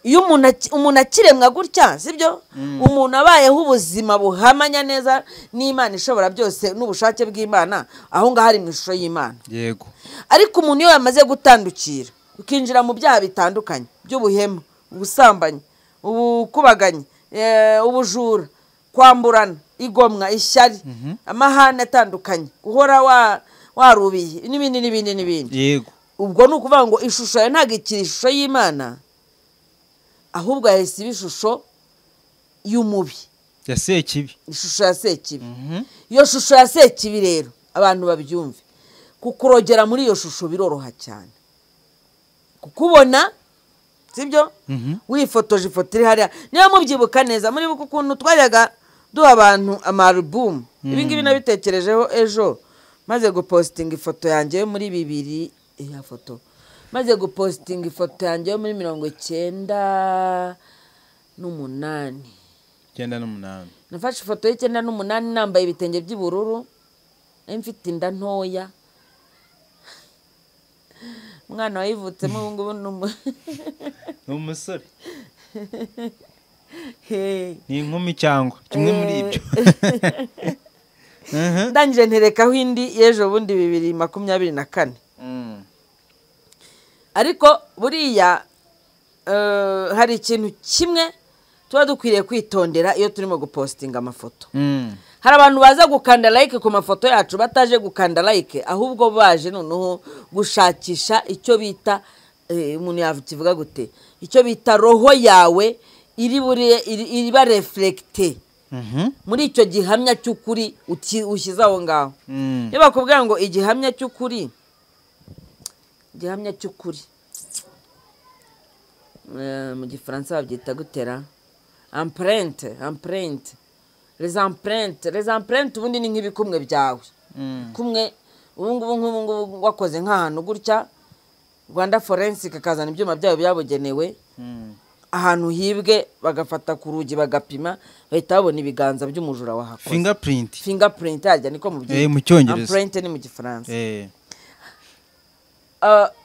iyo umuntu akiremwa gutya sibyo umuntu abayeho ubuzima buhamanya neza n'Imana ishobora byose n'ubushake bw'Imana aho ngaho ari mu ishusho y'Imana yego ariko umuntu iyo yamaze gutandukira ukinjira mu byaha bitandukanye by'ubuhemu ubusambanyi ubukubaganye ubujura kwamburana igomwa ishyari amahane atandukanye guhora warubiye n'ibindi yego ubwo ni ukuvuga ngo ishusho yawe ntabwo ikiri ishusho y'Imana ahubwo yahise iba ishusho y'umubi ya Sekibi ishusho ya Sekibi iyo shusho ya Sekibi rero abantu babyumve kukurogera muri iyo shusho biroroha cyane kukubona sibyo wifotoje ifoto iri hariya niba mubyibuka neza muri buku ukuntu twajyaga duha abantu amarubumu ibi ngibi nabitekerejeho ejo maze gupostinga ifoto yanjye muri 2 ya foto maze gupositinga ifoto yanjye yo muri 98 98 nafashe ifoto y'98 nambaye ibitenge by'ubururu mfite inda ntoya umwana wayivutsemo ubu ngubu ni umusore ni inkumi cyangwa kimwe muri ibyo ndangije nterekaho indi y'ejo bundi 2024 ariko buriya hari ikintu kimwe tuba dukwiriye kwitondera iyo turimo gupostinga amafoto. Hari abantu baza gukanda like ku mafoto yacu bataje gukanda like ahubwo baje noneho gushakisha icyo bita umuntu yavuga gute icyo bita roho yawe iri ba reflecte muri icyo gihamya cy'ukuri ushyizaho ngaho. Iyo bakubwira ngo igihamya cy'ukuri mu gifaransa babyita gutera empreinte les empreintes ubundi ni nk'ibikumwe byawe kumwe ubu wakoze nk'ahantu gutya Rwanda Forensic kazana ibyuma byayo byabugenewe ahantu hibwe bagafata ku rugi bagapima bahita babona ibiganza by'umujura wahakoze. Fingerprint yarya niko mu Cyongereza, empreinte ni mu gifaransa.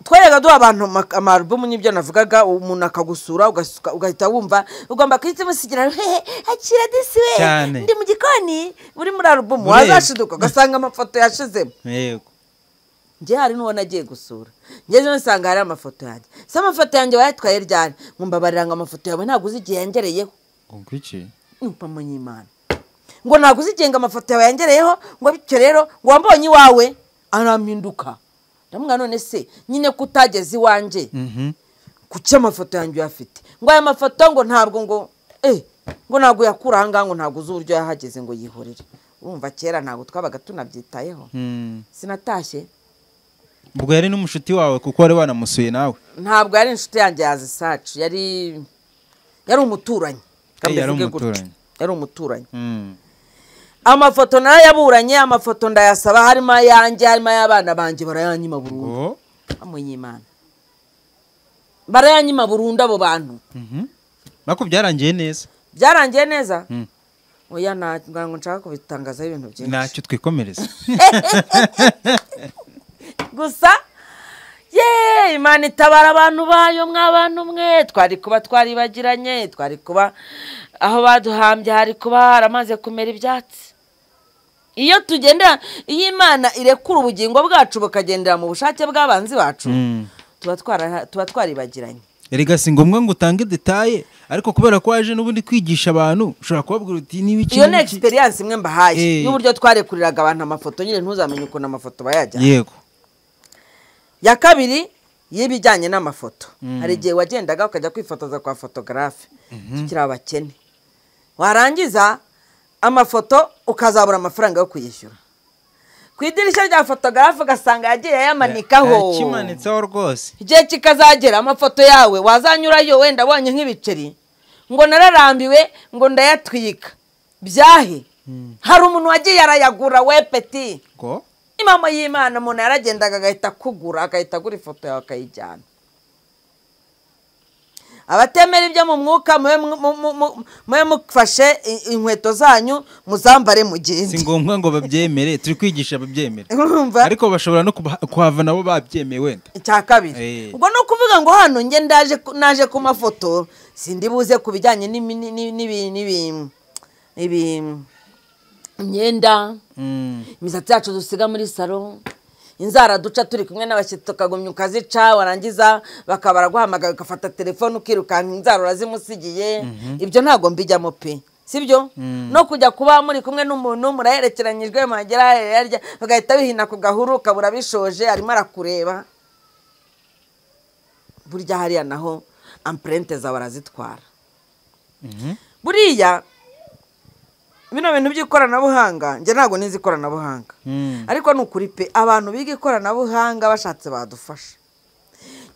Twereka duha abantu amarubumu n'ibyo navugaga umuntu akagusura ugahita wumva ugomba kwita musigira akira disiwe ndi mu gikoni muri arubumu wazashiduka ugasanga amafoto yashizemo. Yego nje hari n'ubona agiye gusura ngeze nsanga hari amafoto yanjye se amafoto yanjye wayatwaye ryari mumbabarira ngo amafoto yawe ntago uzigiye yangereyeho ngo iki mpamo nyimana ngo ntago uzigenga amafoto yawe yangereyeho ngo bityo rero ngo wambonye iwawe arampinduka ndamwa none se nyine kutageze iwanje kuki amafoto yanjye yafite ngo aya mafoto ngo ntabwo ngo ntago yakura hanga ngo ntago uzi uburyo yahageze ngo yihorere. Urumva kera ntago twabaga tunabyitayeho. Sinatashye ubwo yari n'umushuti wawe kuko wari wanamusuye nawe? Ntabwo yari inshuti yanjye yazisacu yari umuturanyi. Yari umuturanyi. Amafoto nayo yaburanye amafoto ndayasaba harimo yanjye harimo y'abana banjye barayanyima burundu. Amunyimana barayanyima burundu abo bantu. Nako byarangiye neza? Byarangiye neza? Oya ntabwo nshaka kubitangaza ibintu byinshi. Ntacyo twikomereza. Gusa Imana itabara abantu bayo mw'abantu mwe twari kuba twaribagiranye twari kuba aho baduhambye hari kuba haramaze kumera ibyatsi. Iyo tugenda iyo Imana irekura ubugingo bwacu bukagendera mu bushake bw'abanzi bacu tuba twaribagiranye. Erega si ngombwa ngo utange detaye ariko kubera ko waje n'ubundi kwigisha abantu ushobora kubabwira uti n'ibiki iyo ni experience imwe mbahaye y'uburyo twarekuriraga abantu amafoto nyine ntuzamenye ukuntu amafoto bayajya. Yego. Ya kabiri y'ibijyanye n'amafoto hari igihe wagendaga ukajya kwifotoza kwa photographe tukiri abakene warangiza amafoto ukazabura amafaranga yo kuyishyura ku idirishya rya photographe ugasanga yagiye yamanikaho kimanitseho rwose igihe kikazagera amafoto yawe wazanyurayo wenda abonye nk'ibiceri ngo nararambiwe ngo ndayatwika byahe hari umuntu wagiye arayagura we peti ko imamo y'Imana umuntu yaragendaga agahita kugura agahita agura ifoto yawe akayijyana. Abatemera ibyo mu mwuka mwe mufashe inkweto zanyu muzambare mugenzi. Si ngombwa ngo babyemere turi kwigisha ababyemere ariko bashobora no kuhava nabo babyemeye wenda. Icya kabiri ubwo no kuvuga ngo hano nge naje ku mafoto sindi buze kubijyanye imyenda imisatsi yacu dusiga muri salo inzara duca turi kumwe n'abashyitsi tukagumya ukazica warangiza bakabara guhamagara ugafata telefone ukirukanka inzara urazimusigiye ibyo ntago mbijyamo pe sibyo no kujya kuba muri kumwe n'umuntu muraherekeranyijwe magera yarya bagahita bihina ku gahuru ukabura bishoje arimo arakureba burya hariya naho empreinte za barazitwara. Buriya bino bintu by'ikoranabuhanga nge ntago nizi ikoranabuhanga ariko ni ukuri pe abantu biga ikoranabuhanga bashatse badufasha.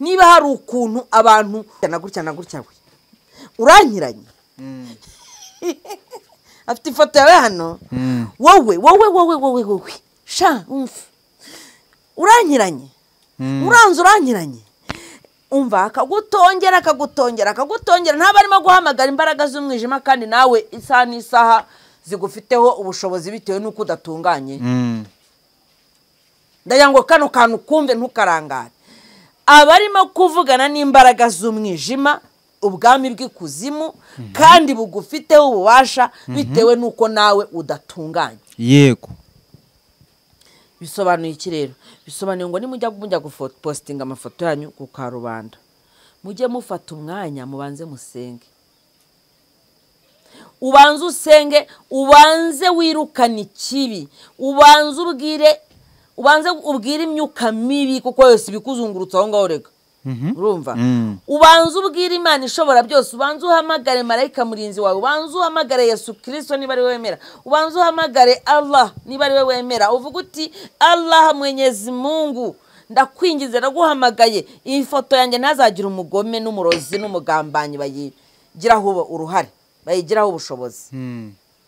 Niba hari ukuntu abantu na gutya we urankiranye afite ifoto yawe hano wowe sha urankiranye urankiranye umva akagutongera ntabwo arimo guhamagara imbaraga z'umwijima kandi nawe isaha n'isaha zigufiteho ubushobozi bitewe n'uko udatunganye. ndagira ngo kano kantu kumve ntukarangare. abarimo kuvugana n'imbaraga z'umwijima ubwami bw'ikuzimu kandi bugufiteho ububasha bitewe n'uko nawe udatunganye. yego bisobanuye iki rero? bisobanuye ngo nimujya gupostinga amafoto yanyu ku karubanda mujye mufata umwanya mubanze musenge, ubanze usenge, ubanze wirukane ikibi, ubanze ubwire imyuka mibi kuko yose ibikuzungurutse aho ngaho rega. urumva ubanze ubwire Imana ishobora byose, ubanze uhamagare marayika murinzi wawe, ubanze uhamagare Yesu Kristo niba ari we wemera, ubanze uhamagare Allah niba ari we wemera, uvuga uti Allah Mwenyezi Mungu ndakwingize ndaguhamagaye, iyi foto yanjye ntazagira umugome n'umurozi n'umugambanyi bayigiraho uruhare, bayigiraho ubushobozi.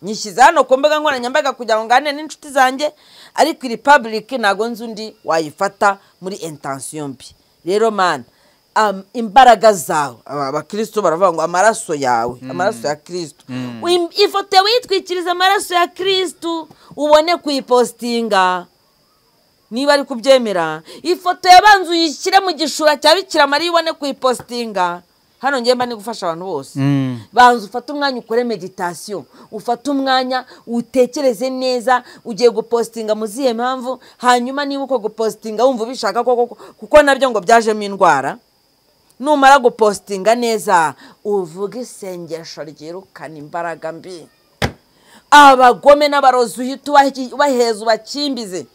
nyishyize hano ku mbuga nkoranyambaga kugira ngo ngane n'inshuti zanjye, ariko iri public ntago nzi undi wayifata muri intention mbi. rero man imbaraga zawe abakristo baravuga ngo amaraso yawe, amaraso ya Kristo, ifoto witwikiriza amaraso ya Kristo ubone kuyipostinga niba ari kubyemera. ifoto yabanzu yishyire mu gishura cya Bikira Mariya ubone kuyipostinga. hano ngiye mba ni gufasha abantu bose. banza ufate umwanya ukore meditation, ufate umwanya utekereze neza ugiye gupostinga mu zihe mpamvu, hanyuma niba uko gupostinga wumva ubishaka kuko nabyo ngo byajemo indwara, numara gupostinga neza uvuga isengesho ryirukana imbaraga mbi, abagome n'abarozi uhita ubaheza ubakimbize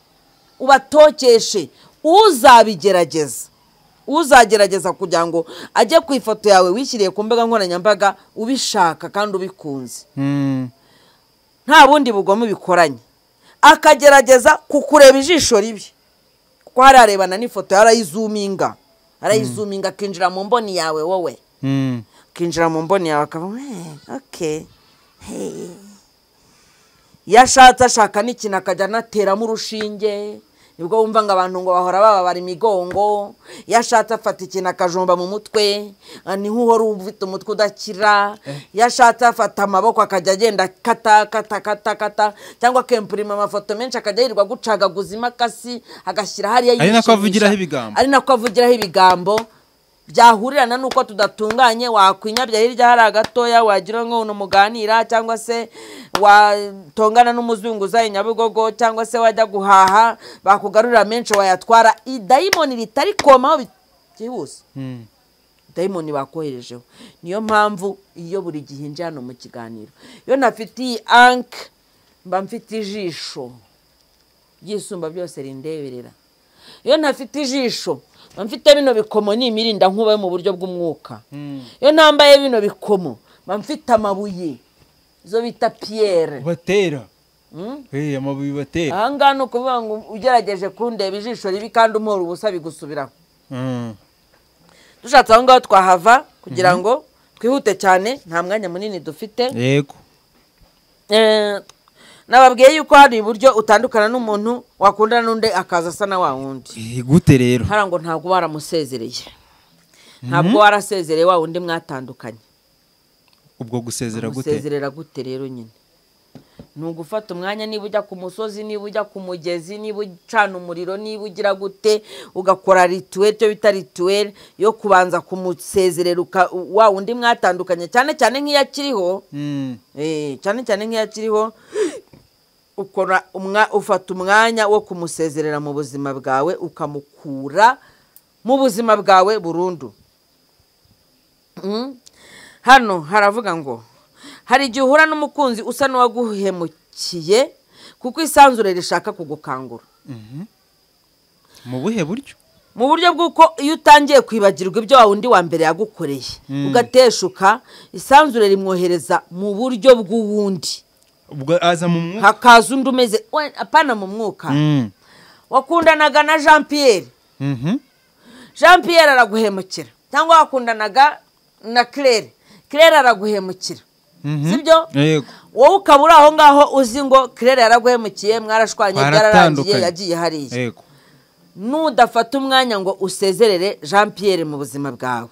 ubatokeshe. uzagerageza kugira ngo ajye ku ifoto yawe wishyiriye ku mbuga nkoranyambaga ubishaka kandi ubikunze, nta bundi bugome bikoranye, akagerageza kukureba ijisho ribi kuko hari arebana n'ifoto arayizuminga akinjira mu mboni yawe wowe, akinjira mu mboni yawe akavuga okay yashatse ashaka n'ikintu akajya anateramo urushinge, nibwo wumva ngo abantu ngo bahora bababara imigongo. yashatse afata ikintu akajomba mu mutwe, ni nk'uhora ufite umutwe udakira. yashatse afata amaboko akajya agenda kata cyangwa akempurima amafoto menshi akajya yirirwa gucagaguza imakasi agashyira hariya ari nako avugiraho ibigambo byahurirana nuko tudatunganye. wakwinyabya hirya hari agatoya wagira ngo muganira, cyangwa se watongana n'umuzunguzayi Nyabugogo, cyangwa se wajya guhaha bakugarurira menshi wayatwara. idayimoni ritari komaho byihuse, dayimoni bakoherejeho. niyo mpamvu iyo buri gihe nje hano mu kiganiro, iyo nafitiye anke mba mfite ijisho ryisumba byose rindeberera. iyo ntafite ijisho mfite bino bikomo n'imirinda nkuba mu buryo bw'umwuka. iyo ntambaye bino bikomo mfite amabuye zo bita pierre batera. amabuye batera. aha ngaha ni ukuvuga ngo ugerageje kundeba ijisho ribi kandi umuhora ubusa bigusubiraho. dushatse aho ngaho twahava kugira ngo twihute cyane, nta mwanya munini dufite. yego nababwiye yuko hari uburyo utandukana n'umuntu wakundana n'undi akaza asa na wa wundi. gute rero? hara ngo ntabwo waramusezereye, ntabwo warasezereye wa wundi mwatandukanye. ubwo gusezera gute? gusezerera gute rero nyine ni ugufata umwanya, niba ujya ku musozi, niba ujya ku mugezi, niba ucana umuriro, niba ugira gute, ugakora rituweli, cyo bita rituweli yo kubanza kumusezerera wa wundi mwatandukanye, cyane cyane nk'iyo akiriho. cyane cyane nk'iyo akiriho ufata umwanya wo kumusezerera mu buzima bwawe, ukamukura mu buzima bwawe burundu. hano haravuga ngo hari igihe uhura n'umukunzi usa n'uwaguhemukiye kuko isanzure rishaka kugukangura. mu buhe buryo? mu buryo bw'uko iyo utangiye kwibagirwa ibyo wa wundi wa mbere yagukoreye ugateshuka, isanzure rimwohereza mu buryo bw'uwundi. ubwo aza mu mwuka, hakaza undi umeze apana mu mwuka. wakundanaga na Jean Pierre, Jean Pierre araguhemukira, cyangwa wakundanaga na Claire araguhemukira, sibyo? wowe ukaba uri aho ngaho uzi ngo Claire yaraguhemukiye, mwarashwanye, byararangiye, yagiye hariya. nudafata umwanya ngo usezerere Jean Pierre mu buzima bwawe,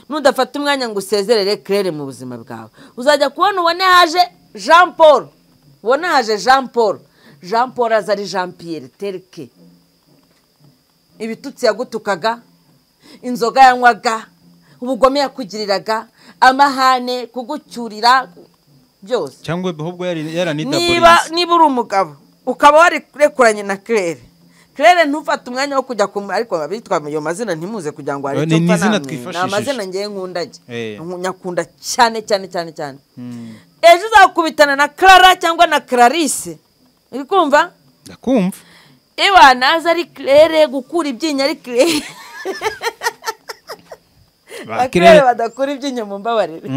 nudafata umwanya ngo usezerere Claire mu buzima bwawe, uzajya kubona ubone haje Jean Paul, ubone haje Jean Paul, Jean Paul aza ari Jean Pierre tereke. Ibitutsi yagutukaga, inzoga yanywaga, ubugome yakugiriraga, amahane, kugucyurira byose. cyangwa ahubwo niba uri umugabo ukaba wari kurekuranye na Claire, Claire ntufate umwanya wo kujya ariko abitwa ayo mazina ntimuze kugira ngo ari cyo mfana. Ni amazina ngiye nkundage, nyakunda cyane cyane cyane cyane. Ejo uzakubitana na Clara cyangwa na Clarisse, uri kumva? Ndakumva. Ewa naza ari Claire gukura ibyinya ari Claire. Claire badakura ibyinya mu mbabarire.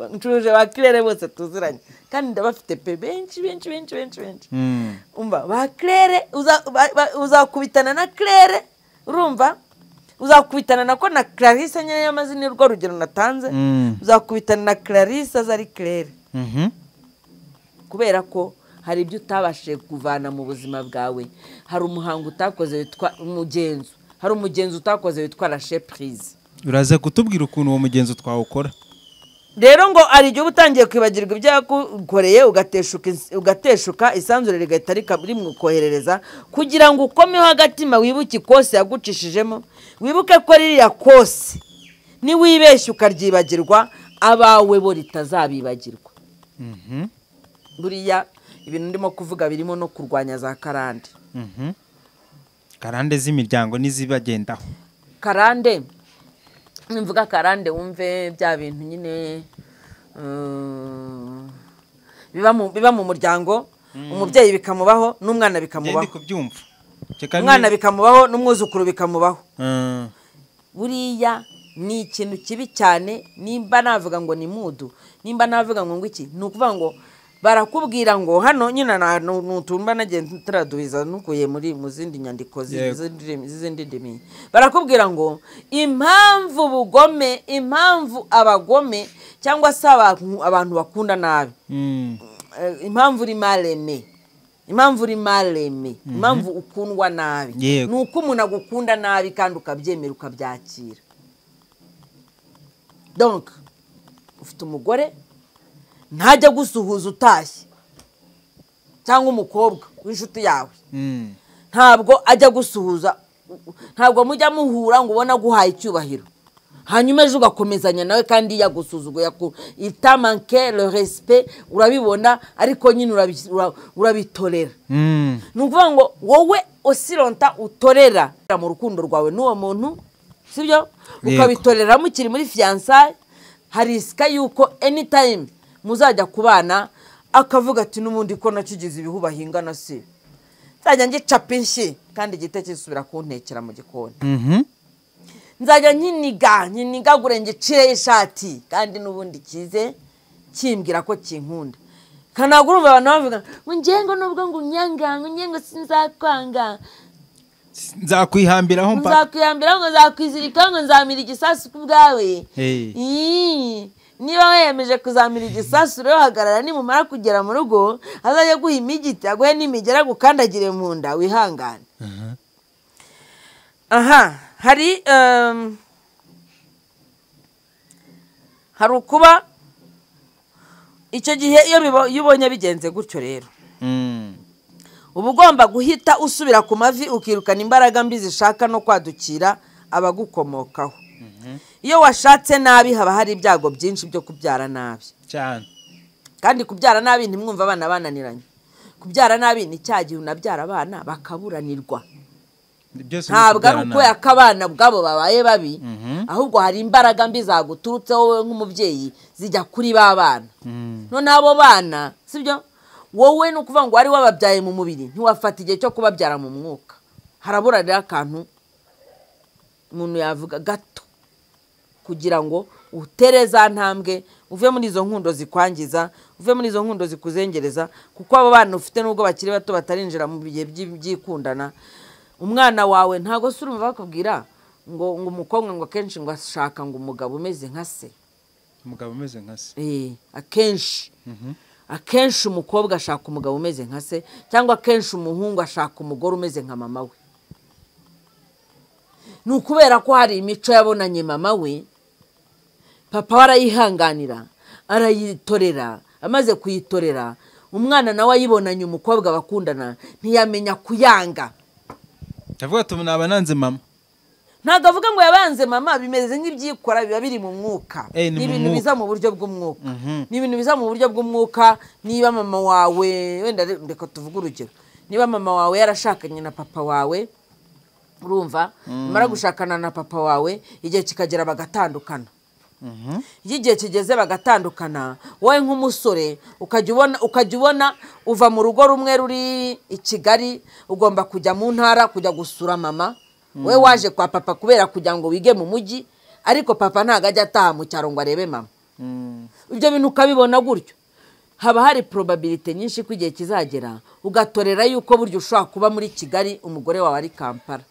Ncuruje ba Claire bose tuziranye kandi ndabafite pe benshi. Umva ba Claire uzakubitana na Claire, urumva? Uzakubitana nako na Clarisse nyine y'amazina y'urwo rugero natanze. Uzakubitana na Clarisse azari Claire. Kubera ko hari ibyo utabashije kuvana mu buzima bwawe. Hari umuhango utakoze witwa umugenzo, hari umugenzo utakoze witwa lâcher prise. Uraza kutubwira ukuntu uwo mugenzo twawukora? Rero ngo ari igihe utangiye kwibagirwa ibyakukoreye ugateshuka isanzure rigahita rimukoherereza kugira ngo ukomeho agatima wibuke ikose yagucishijemo, wibuke ko ririya kose niwibeshye ukaryibagirwa abawe bo ritazabibagirwa. Buriya ibintu ndimo kuvuga birimo no kurwanya za karande. Karande z'imiryango nizibagendaho. Karande nimvuga karande wumve bya bintu nyine biba mu muryango, umubyeyi bikamubaho n'umwana bikamubaho. Umwana bikamubaho n'umwuzukuru bikamubaho. Buriya ni ikintu kibi cyane. Nimba navuga ngo ni mudu, nimba navuga ngo iki, ni ukuvuga ngo barakubwira ngo hano nyine nutumba nagiye turaduhiza nukuye mu zindi nyandiko z'izindi ndimi. Barakubwira ngo impamvu bugome, impamvu abagome cyangwa se abantu bakunda nabi, impamvu uri maleme, impamvu ukundwa nabi, nuko umuntu agukunda nabi kandi ukabyemera ukabyakira. Donc ufite umugore ntajya gusuhuza utashye cyangwa umukobwa w'inshuti yawe, ntabwo ajya gusuhuza, ntabwo mujya muhura ngo ubona guhaye icyubahiro hanyuma ejo ugakomezanya nawe kandi yagusuzuguye itamanke le respect, urabibona ariko nyine urabitorera. Ni ukuvuga ngo wowe osirota utorera mu rukundo rwawe n'uwo muntu, sibyo? Ukabitorera mukiri muri fiançailles, hari isika yuko anytime muzajya kubana akavuga ati n'ubundi ko nakigize ibihu bahingana se nzajya ngicapa inshyi kandi igite kisubira kuntekera mu gikoni. Nzajya nkinigagure ngicire ishati kandi n'ubundi kize kimbwira ko kinkunda. Kanagura umva abantu bavuga ngo ngengo nubwo ngo nyengo sinzakwanga, nzakwihambiraho ngo nzakwizirika ngo nzamira igisasu ku bwawe. Niba wemeje kuzamira igisasu rero hagarara, nimumara kugera mu rugo azajya guha imigiti aguhe n'imigera gukandagire mu nda wihangane. Hari ukuba icyo gihe iyo ubonye bigenze gutyo rero uba ugomba guhita usubira ku mavi ukirukana imbaraga mbi zishaka no kwadukira abagukomokaho. Iyo washatse nabi haba hari ibyago byinshi byo kubyara nabi cyane, kandi kubyara nabi ntimwumva abana bananiranye. Kubyara nabi ni cya gihe unabyara abana bakaburanirwa. Ntabwo ari uko yakabana bwabo babaye babi, ahubwo hari imbaraga mbi zaguturutse wowe nk'umubyeyi zijya kuri ba bana. None abo bana sibyo wowe nukuvuga ngo wari wababyaye mu mubiri, ntiwafata igihe cyo kubabyara mu mwuka. Haraburanira akantu umuntu yavuga gato kugira ngo utere za ntambwe uve muri izo nkundo zikwangiza, uve muri izo nkundo zikuzengereza, kuko abo bana ufite nubwo bakiri bato batarinjira mu bihe by'ikundana. Umwana wawe ntago se urumva bakubwira ngo umukobwa ngo akenshi ngo ashaka ngo umugabo umeze nka se. Umugabo umeze nka se? Akenshi umukobwa ashaka umugabo umeze nka se, cyangwa akenshi umuhungu ashaka umugore umeze nka mama we. ni ukubera ko hari imico yabonanye mama we papa we arayihanganira arayitorera amaze kuyitorera umwana nawe ayibonanye umukobwa bakundana ntiyamenya kuyanga ndavuga ati naba nanze mama ntabwo avuga ngo yabanze mama bimeze nk'ibyikora biba biri mu mwuka ni ibintu biza mu buryo bw'umwuka ni ibintu biza mu buryo bw'umwuka niba mama wawe wenda reka tuvuge urugero niba mama wawe yarashakanye na papa wawe urumva mara gushakana na papa wawe igihe kikagera bagatandukana igihe kigeze bagatandukana wowe nk'umusore ukajya ubona uva mu rugo rumwe ruri i Kigali ugomba kujya mu ntara kujya gusura mama we waje kwa papa kubera kugira ngo wige mu mujyi ariko papa ntago ajya ataha mu cyaro ngo arebe mama ibyo bintu ukabibona gutyo haba hari probability nyinshi ko igihe kizagera ugatorera yuko buryo ushobora kuba muri Kigali umugore wawe ari Kampala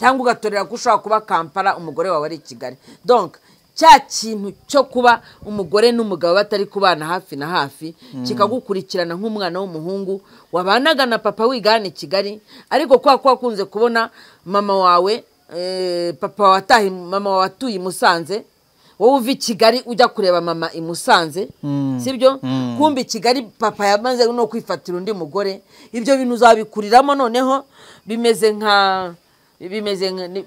cyangwa ugatorera ko ushobora kuba Kampala umugore wawe ari Kigali donc cya kintu cyo kuba umugore n'umugabo batari kubana hafi na hafi kikagukurikirana nk'umwana w'umuhungu wabanaga na papa wigana Kigali ariko kwa akunze kubona mama wawe papa watahi mama wawe atuye Musanze wowe uva i Kigali ujya kureba mama i Musanze sibyo kumbi Kigali papa yamaze no kwifatira undi mugore ibyo bintu uzabikuriramo noneho bimeze nka bimwe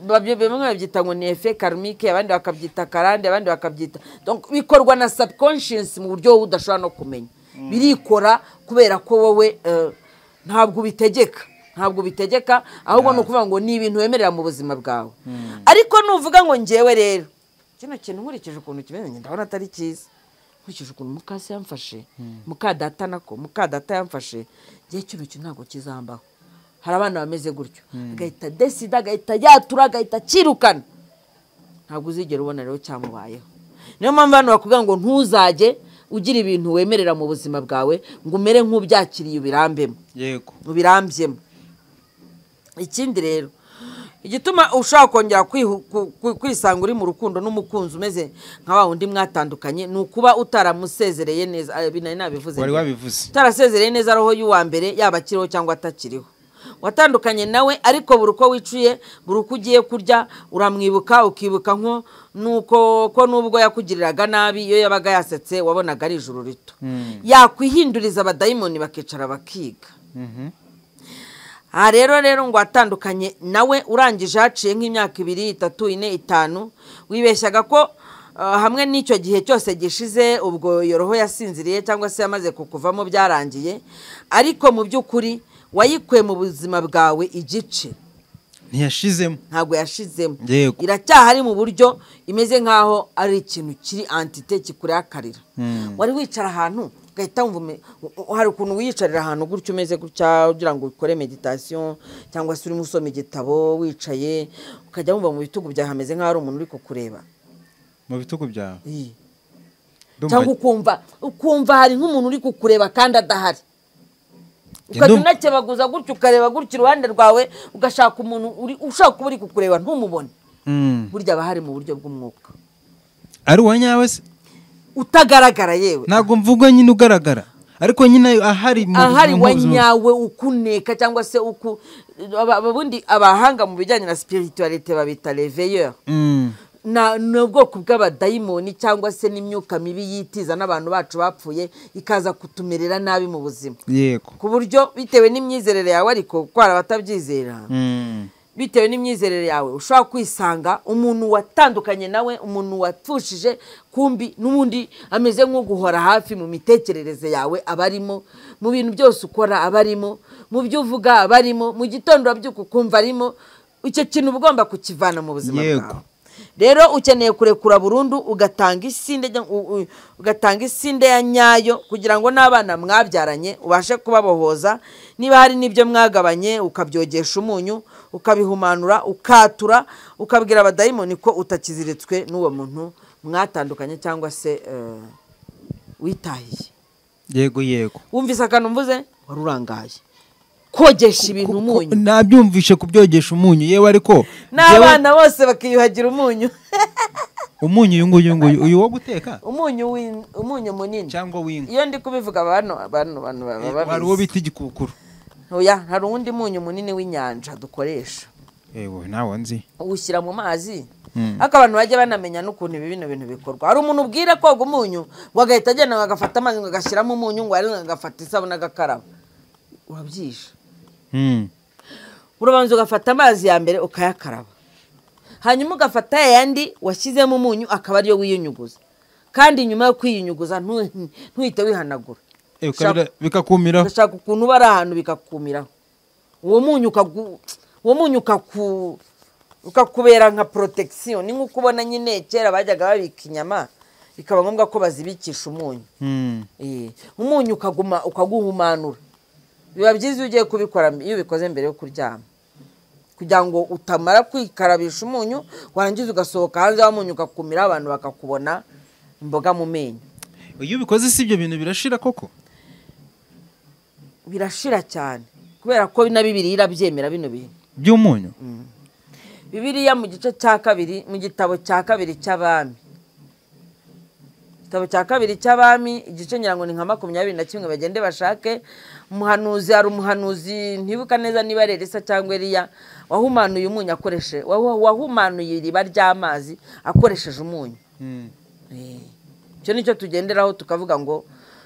babyita ngo ni effet karmique abandi bakabyita karande abandi bakabyita donc bikorwa na subconscious mu buryo udashobora no kumenya birikora kubera ko wowe ntabwo bitegeka ahubwo no kuvuga ngo ni ibintu wemerera mu buzima bwawe ariko nuvuga ngo ngewe rero kino kintu nkurikije ukuntu kimenye ndabona atari cyiza nkurikije ukuntu mukase yamfashe mukadata yamfashe gihe kino kintu ntabwo kizambaho hari abana bameze gutyo agahita desida agahita yatura agahita kirukana ntabwo uzigera ubona rero cyamubayeho niyo mpamvu abantu bakubwira ngo ntuzajye ugira ibintu wemerera mu buzima bwawe ngo umere nk'ubyakiriye ubirambyemo ikindi rero igituma ushaka kongera kwisanga uri mu rukundo n'umukunzi umeze nka wa wundi mwatandukanye ni ukuba utaramusezereye neza binari nabivuze utarasezereye neza roho y'uwa mbere yaba akiriho cyangwa atakiriho watandukanye nawe ariko buri uko wicuye buri uko ugiye kurya uramwibuka ukibuka nuko nubwo yakugiriraga nabi iyo yabaga yasetse wabonaga ari ijuru rito yakwihinduriza abadayimoni bakicara bakiga aha rero ngo watandukanye nawe urangije haciye nk'imyaka 2, 3, 4, 5 wibeshyaga ko hamwe n'icyo gihe cyose gishize ubwo yoroho yasinziriye cyangwa se yamaze kukuvamo byarangiye ariko mu by'ukuri wayikuye mu buzima bwawe igice ntiyashizemo ntabwo yashizemo iracyahari mu buryo imeze nkaho ari ikintu kiri entité kikurakarira wari wicara ahantu ugahita wumva hari ukuntu wiyicarira ahantu gutyo umeze gutya ugira ngo ukore meditation cyangwa se urimo usoma igitabo wicaye ukajya wumva mu bitugu byawe hameze nkaho ari umuntu uri kukureba mu bitugu byawe cyangwa ukumva hari nk'umuntu uri kukureba kandi adahari ukajya unakebaguza gutyo ukareba gutyo iruhande rwawe ugashaka umuntu ushaka kuba uri kukureba ntumubone burya aba hari mu buryo bw'umwuka ari uwa nyawe se utagaragara yewe ntabwo mvuga nyine ugaragara ariko nyine ahari wa nyawe ukuneka cyangwa se abundi abahanga mu bijyanye na spiritualite babita réveilleur n'ubwoko bw'abadayimoni cyangwa se n'imyuka mibi yitiza n'abantu bacu bapfuye ikaza kutumerera nabi mu buzima yego ku buryo bitewe n'imyizerere yawe ariko kwara batabyizera bitewe n'imyizerere yawe ushobora kwisanga umuntu watandukanye nawe umuntu wapfushije kumbi n'ubundi ameze nko guhora hafi mu mitekerereze yawe abarimo mu bintu byose ukora abarimo mu byo uvuga abarimo mu gitondo urabyuka ukumva arimo icyo kintu ugomba kukivana mu buzima bwawe rero ukeneye kurekura burundu ugatanga isinde ya nyayo kugira ngo n'abana mwabyaranye ubashe kubabohoza niba hari n'ibyo mwagabanye ukabyogesha umunyu ukabihumanura ukatura ukabwira abadayimoni ko utakiziritswe n'uwo muntu mwatandukanye cyangwa se witahiye yego wumvise akantu mvuze wari urangaye kogesha ibintu umunyu nabyumvishe kubyogesha umunyu yewe ariko n'abana bose bakiyuhagira umunyu umunyu uyu wo guteka umunyu munini cyangwa w'inka iyo ndi kubivuga abantu hari uwo bita igikukuru oya hari uwundi munyu munini w'inyanja dukoresha ewe nawe nzi uwushyira mu mazi ariko abantu bajya banamenya n'ukuntu ibi bino bintu bikorwa. Hari umuntu ubwira koga umunyu ngo agahita agenda ngo agafata amazi ngo agashyiramo umunyu ngo ari ngo agafata isabune agakaraba. Urabyisha. Urabanza ugafata amazi ya mbere ukayakaraba, hanyuma ugafata yandi washyizemo umunyu akaba ariyo wiyunyuguza, kandi nyuma yo kwiyunyuguza ntuhite wihanagura bikakumiraho. Ndashaka ukuntu bari ahantu bikakumiraho, uwo munyu ukakubera nka protection. Ni nk'uko ubona nyine kera bajyaga babika inyama bikaba ngombwa ko bazibikisha umunyu. Umunyu ukaguhumanura. Biba byiza iyo ugiye kubikora iyo ubikoze mbere yo kuryama, kugira ngo utamara kwikarabisha umunyu warangiza ugasohoka hanze w'umunyu ukakumira abantu bakakubona imboga mu menyo. Iyo ubikoze si ibyo bintu birashira koko? Birashira cyane kubera ko na Bibiliya irabyemera bino bintu by'umunyu. Bibiliya mu gice cya kabiri mu gitabo cya kabiri cy'Abami, igitabo cya kabiri cy'Abami igice nyirango ni nka 21 bagende bashake. Umuhanuzi hari umuhanuzi ntibuka neza niba ari Elisa cyangwa Eliya wahumanuye umunyu akoresheje wahumanuye iriba ry'amazi akoresheje umunyu. Cyo nicyo tugenderaho tukavuga ngo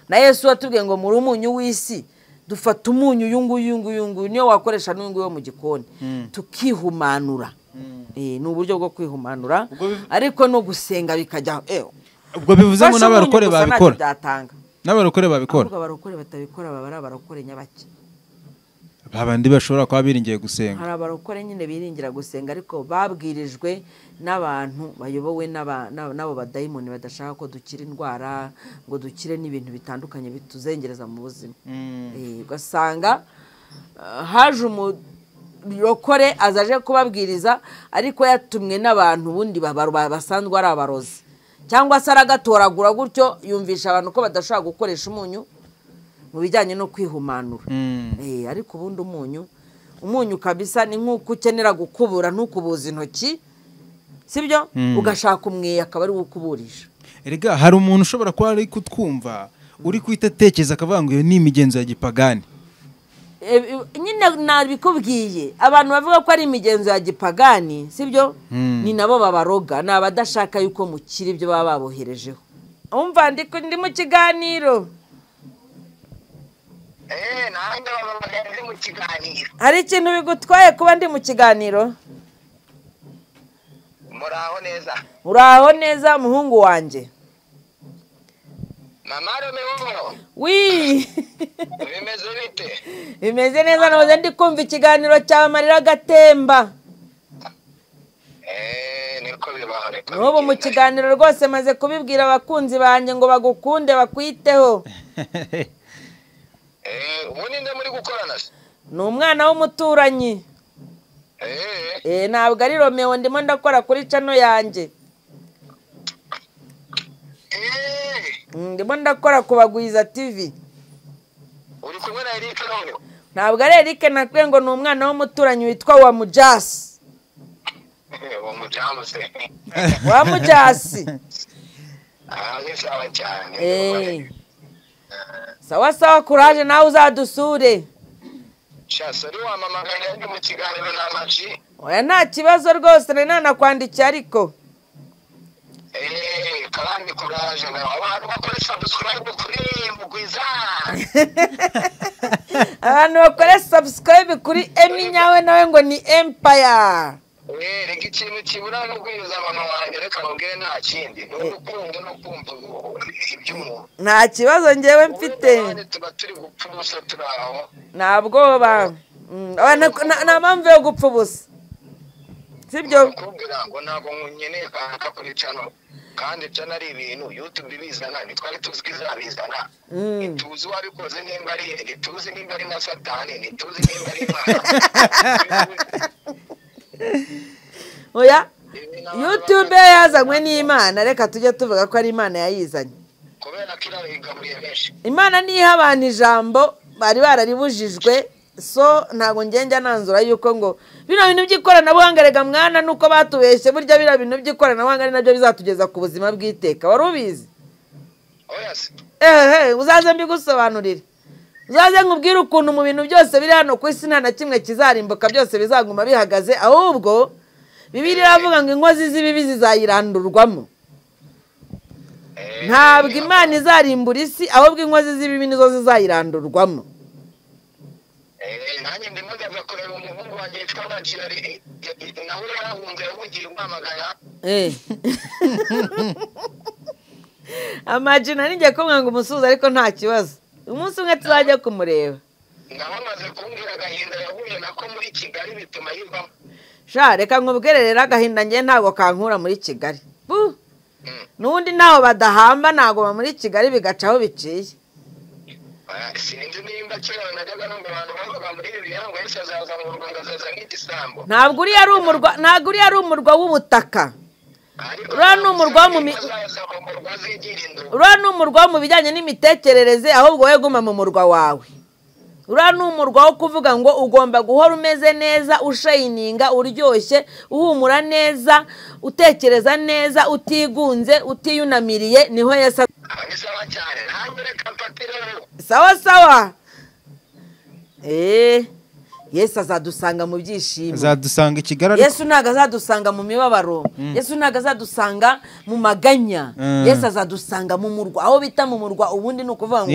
na Yesu watubwiye ngo muri umunyu w'isi dufata umunyu yungu niyo wakoresha n'uyungu yo mu gikoni tukihumanura. Ni uburyo bwo kwihumanura ariko no gusenga bikajya ubwo bivuze ngo n'abarokore babikora. N'abarokore babikora. Ahubwo abarokore batabikora baba ari abarokore nyabaki. Babandi bashobora kuba biringiye gusenga. Hari abarokore nyine biringira gusenga ariko babwirijwe n'abantu bayobowe n'abo badayimoni badashaka ko dukira indwara ngo dukire n'ibintu bitandukanye bituzengereza mu buzima. Ugasanga haje umurokore azaje kubabwiriza ariko yatumwe n'abantu bundi basanzwe ari abarozi, cyangwa se aragatoragura gutyo yumvisha abantu ko badashaka gukoresha umunyu mu bijyanye no kwihumanura. Ariko ubundi umunyu kabisa ni nk'uko ukenera gukubura ntukubuza intoki, sibyo? Ugashaka umweya akaba ari ukuburisha. Erega hari umuntu ushobora kuba ari kutwumva uri kwitekereza akavuga ngo iyo ni imigenzo ya gipagani. Nyine nabikubwiye abantu bavuga ko ari imigenzo ya gipagani, sibyo? Ni nabo babaroga, ni abadashaka yuko mukiri ibyo baba baboherejeho. Umva ndi mu kiganiro. Nanjye baba mu kiganiro. Hari ikintu bigutwaye kuba ndi mu kiganiro? Muraho neza. Uraho neza muhungu wanje. Mama Romeo. Wi. Bimeze bite? Bimeze neza nahoze ndi kumva ikiganiro cya Marira Gatemba. Niko bibaho reka. N'ubu mu kiganiro rwose maze kubibwira abakunzi banjye ngo bagukunde bakwiteho. Ubundi nde muri gukorana se? Ni umwana w'umuturanyi. Ntabwo ari Romeo ndimo ndakora kuri channel yanjye. Ndimo ndakora ku Bagwiza TV. Uri kumwe na Eric none? Ntabwo ari Eric nakwe ngo ni umwana w'umuturanyi witwa wa Mujasi. Wa Mujasi. Wa Mujasi. Ni sawa cyane. Sawa sawa, kuraje nawe uzadusure. Shasari wa mama ngaya ndi mu kiganiro n'amaji. Oya nta kibazo rwose nanakwandikiye ariko. Kandi kuraje nawe abantu bakora subscribe kuri Mugwiza. Abantu bakora subscribe kuri Emi nyawe nawe ngo ni Empire. Reka ikintu kibura no kwiyuza abantu wanjye reka mubwire nta kindi. N'urukundo no kumva iby'umuntu. Nta kibazo ngewe mfite. Tuba turi gupfa ubusa turaho. Ntabwoba. Nta mpamvu yo gupfa ubusa. Sibyo? Kubwira ngo ntabwo nkeneye kaka kuri channel. Kandi channel ari ibintu YouTube bizana nitwari tuzwi izabizana. Ituzi wabikoze nimba ari ituzi nimba ari na Satani ituzi nimba ari Imana. Oya YouTube yazanywe n'Imana, reka tujye tuvuga ko ari Imana yayizanye. Kubera kira igaburiye benshi. Imana niha abantu ijambo bari bararibujijwe, so ntago ngenge nanzura yuko ngo bino bintu by'ikoranabuhanga rega mwana nuko batubeshye burya bino bintu by'ikoranabuhanga ari nabyo bizatugeza ku buzima bw'iteka. Wari ubizi? Oya se. Uzaze mbigusobanurire. uzaze nkubwire ukuntu mu bintu byose biri hano ku isi nta na kimwe kizarimbuka, byose bizaguma bihagaze, ahubwo Bibiliya iravuga ngo inkozi z'ibibi zizayirandurwamo. Ntabwo Imana izarimbura isi, ahubwo inkozi z'ibibi nizo zizayirandurwamo. nanjye ndimo ndaza kureba umuhungu wanjye witwa Magirari nawe yarahunze yahugiye Rwamagana. Amagina ninjye kumwe ngo umusuhuza ariko nta kibazo, umunsi umwe tuzajya kumureba. nawe amaze kumbwira agahinda yahuye nako muri Kigali bituma yivamo. Sha reka nkubwire rero agahinda njye ntabwo kankura muri Kigali. N'undi ntaho badahamba ntabwo muri Kigali bigacaho biciye. Sinzi nimba kera najyaga numva abantu bavuga muri Bibiliya ngo Yesu azaza mu Rwanda azaza nk'igisambo. Ntabwo uri ari umurwa w'ubutaka. Uriya ni umurwa wo mu bijyanye n'imitekerereze, ahubwo we guma mu murwa wawe. Uriya ni umurwa wo kuvuga ngo ugomba guhora umeze neza, ushayininga, uryoshye, uhumura neza, utekereza neza, utigunze, utiyunamiriye, niho Yesu. Sawa. Yesu azadusanga mu byishimo, azadusanga i Kigali. Yesu ntago azadusanga mu mibabaro, Yesu ntago azadusanga mu maganya, Yesu azadusanga mu murwa, aho bita mu murwa ubundi ni ukuvuga ngo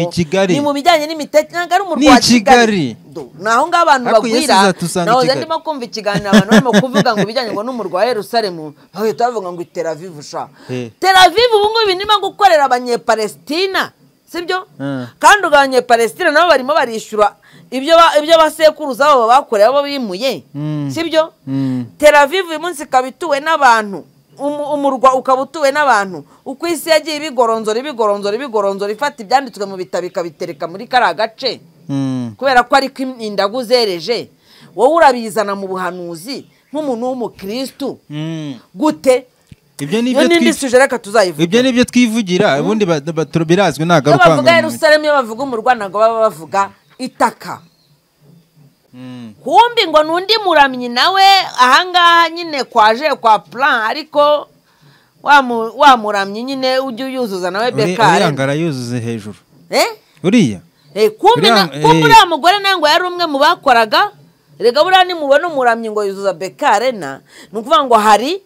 ni mu bijyanye n'imitekerereze, ari umurwa wa Kigali. Naho ngaho abantu bagwira, naho ndimo kumva ikiganiro abantu barimo kuvuga ngo bijyanye ngo n'umurwa wa Yerusalemu, bahita bavuga ngo Tel Aviv sha. Tel Aviv ubu ngubu binima gukorera abanyepalestina, sibyo? Kandi abanyepalestina nabo barimo barishyura ibyo basekuruza babo bakoreye abo bimuye, sibyo? Tel Aviv uyu munsi ikaba ituwe n'abantu, umurwa ukaba utuwe n'abantu, uko isi yagiye ibigoronzora ifata ibyanditswe mu bitabo ikabitereka muri kariya gace, kubera ko ariko indagu zereje, wowe urabizana mu buhanuzi nk'umuntu w'umukristu gute? Ibyo nibyo twivugira, ubundi birazwi ntago ari ukwanga. Bavuga Yerusalemu, iyo bavuga umurwa ntago baba bavuga itaka. Kumbi ngo nundi muramyi nawe ahangaha nyine kwaje kwa plan, ariko wa muramyi nyine ujye uyuzuza nawe Bekare. Uriya ngara yuzuze hejuru. Uriya? Kumbi uriya mugore nawe ngo yari umwe mu bakoraga. Rega buriya nimubona umuramyi ngo yuzuza Bekare ni ukuvuga ngo hari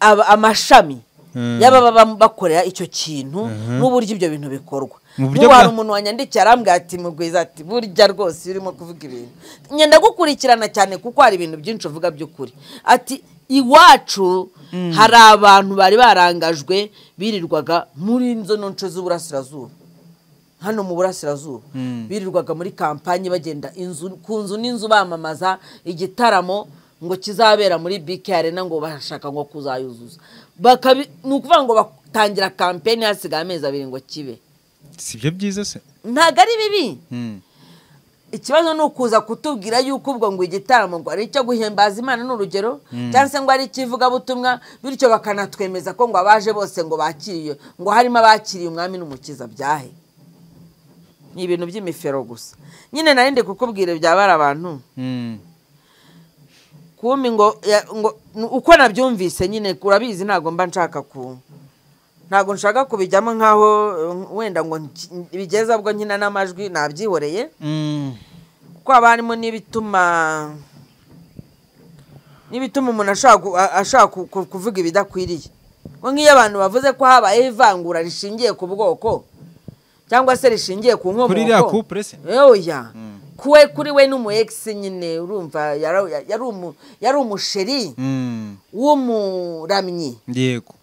amashami y'ababa bakorera icyo kintu n'uburyo ibyo bintu bikorwa. Hari umuntu wanyandikiye arambwira ati mugwiza ati burya rwose urimo kuvuga ibintu ngenda gukurikirana cyane kuko hari ibintu byinshi uvuga by'ukuri. Ati iwacu hari abantu bari barangajwe birirwaga muri inzo nonce z'uburasirazuba, hano mu burasirazuba birirwaga muri kampanye bagenda inzu ku nzu n'inzu bamamaza igitaramo ngo kizabera muri BK Arena ngo bashaka ngo kuzayuzuza. Ni ukuvuga ngo batangira kampeni hasigaye amezi 2 ngo kibe. Sibyo byiza se? Ntago ari bibi. Ikibazo ni ukuza kutubwira yuko ubwo ngo igitaramo ngo ari icyo guhembaza Imana n'urugero, cyangwa se ngo ari ikivuga butumwa, bityo bakanatwemeza ko ngo abaje bose ngo bakiriye, ngo harimo abakiriye umwami n'umukiza. Byahe ni ibintu by'imifero gusa. Nyine narinde kukubwira byabara abantu. Kumbi ngo uko nabyumvise nyine kurabizi ntago mba nshaka kubijyamo nkaho wenda ngo bigeza bwo nkina n'amajwi nabyihoreye, kuko abarimo n'ibituma umuntu ashaka kuvuga ibidakwiriye. Ngo nk'iyo abantu bavuze ko habaye ivangura rishingiye ku bwoko cyangwa se rishingiye ku nkomoko, kuri iriya couple se? Oya, kuri we n'umu ex nyine urumva yari umusheri w'umuramyi. Yego.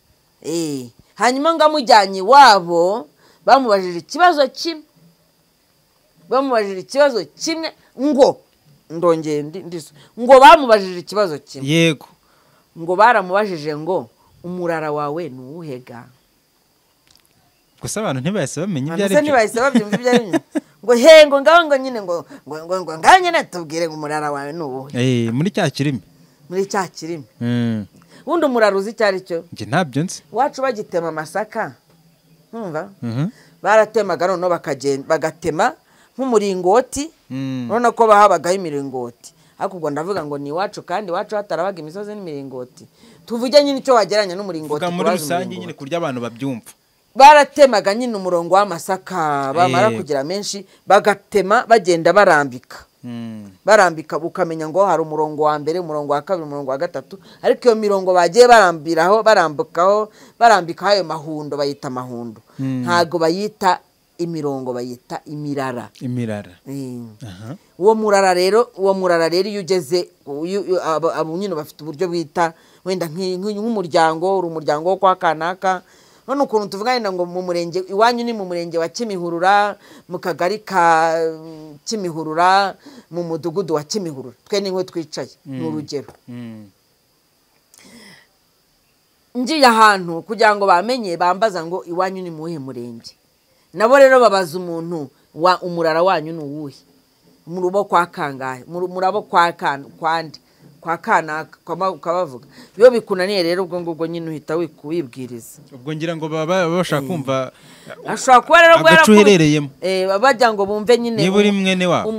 Hanyuma ngo amujyanye iwabo bamubajije ikibazo kimwe ngo ndongeye ngo bamubajije ikibazo kimwe. Yego. Ngo baramubajije ngo umurara wawe ni uwuhega. Gusa abantu ntibahise bamenya ibyo ari byo. Ntibahise babyumva ibyo ari byo. Ngo hengo ngaho nyine ngo ngaho nyine tubwire ngo umurara wawe ni uwuhe. Muri cya kirimi. Ubundi umurara uzi icyo ari cyo? Njye ntabyo nzi. Wacu bagitema amasaka, ntumva? Baratemaga noneho bagatema nk'umuringoti, urabona ko bahabagaho imiringoti. Ariko ubwo ndavuga ngo ni iwacu, kandi iwacu hatarabaga imisozi n'imiringoti. Tuvuge nyine icyo wageranya n'umuringoti. Vuga muri rusange nyine kurya abantu babyumva. baratemaga nyine umurongo w'amasaka bamara kugira menshi bagatema bagenda barambika ukamenya ngo hari umurongo wa mbere umurongo wa kabiri umurongo wa gatatu ariko iyo mirongo bagiye barambikaho ayo mahundo bayita mahundo ntago bayita imirongo bayita imirara uwo murara rero iyo ugeze abo nyine bafite uburyo bita wenda nk'umuryango uri umuryango wo kwa kanaka none ukuntu tuvuga ngo mu murenge iwanyu ni mu murenge wa Kimihurura mu kagari ka Kimihurura mu mudugudu wa Kimihurura twe niho twicaye n'urugero ngiye ahantu kugira ngo bamenye bambaza ngo iwanyu ni muhe murenge nabo rero babaza umuntu wa umurara wanyu ni uwuhe murubo kwa kangahe murabo kwa kwandi kwa kanaka ukabavuga iyo bikunaniye rero ubwo ngubwo nyine uhita wibwiriza ubwo ngira ngo baba bashaka kumva ashobora kuba rero agacuherereyemo bajya ngo bumve nyine niba uri mwene wabo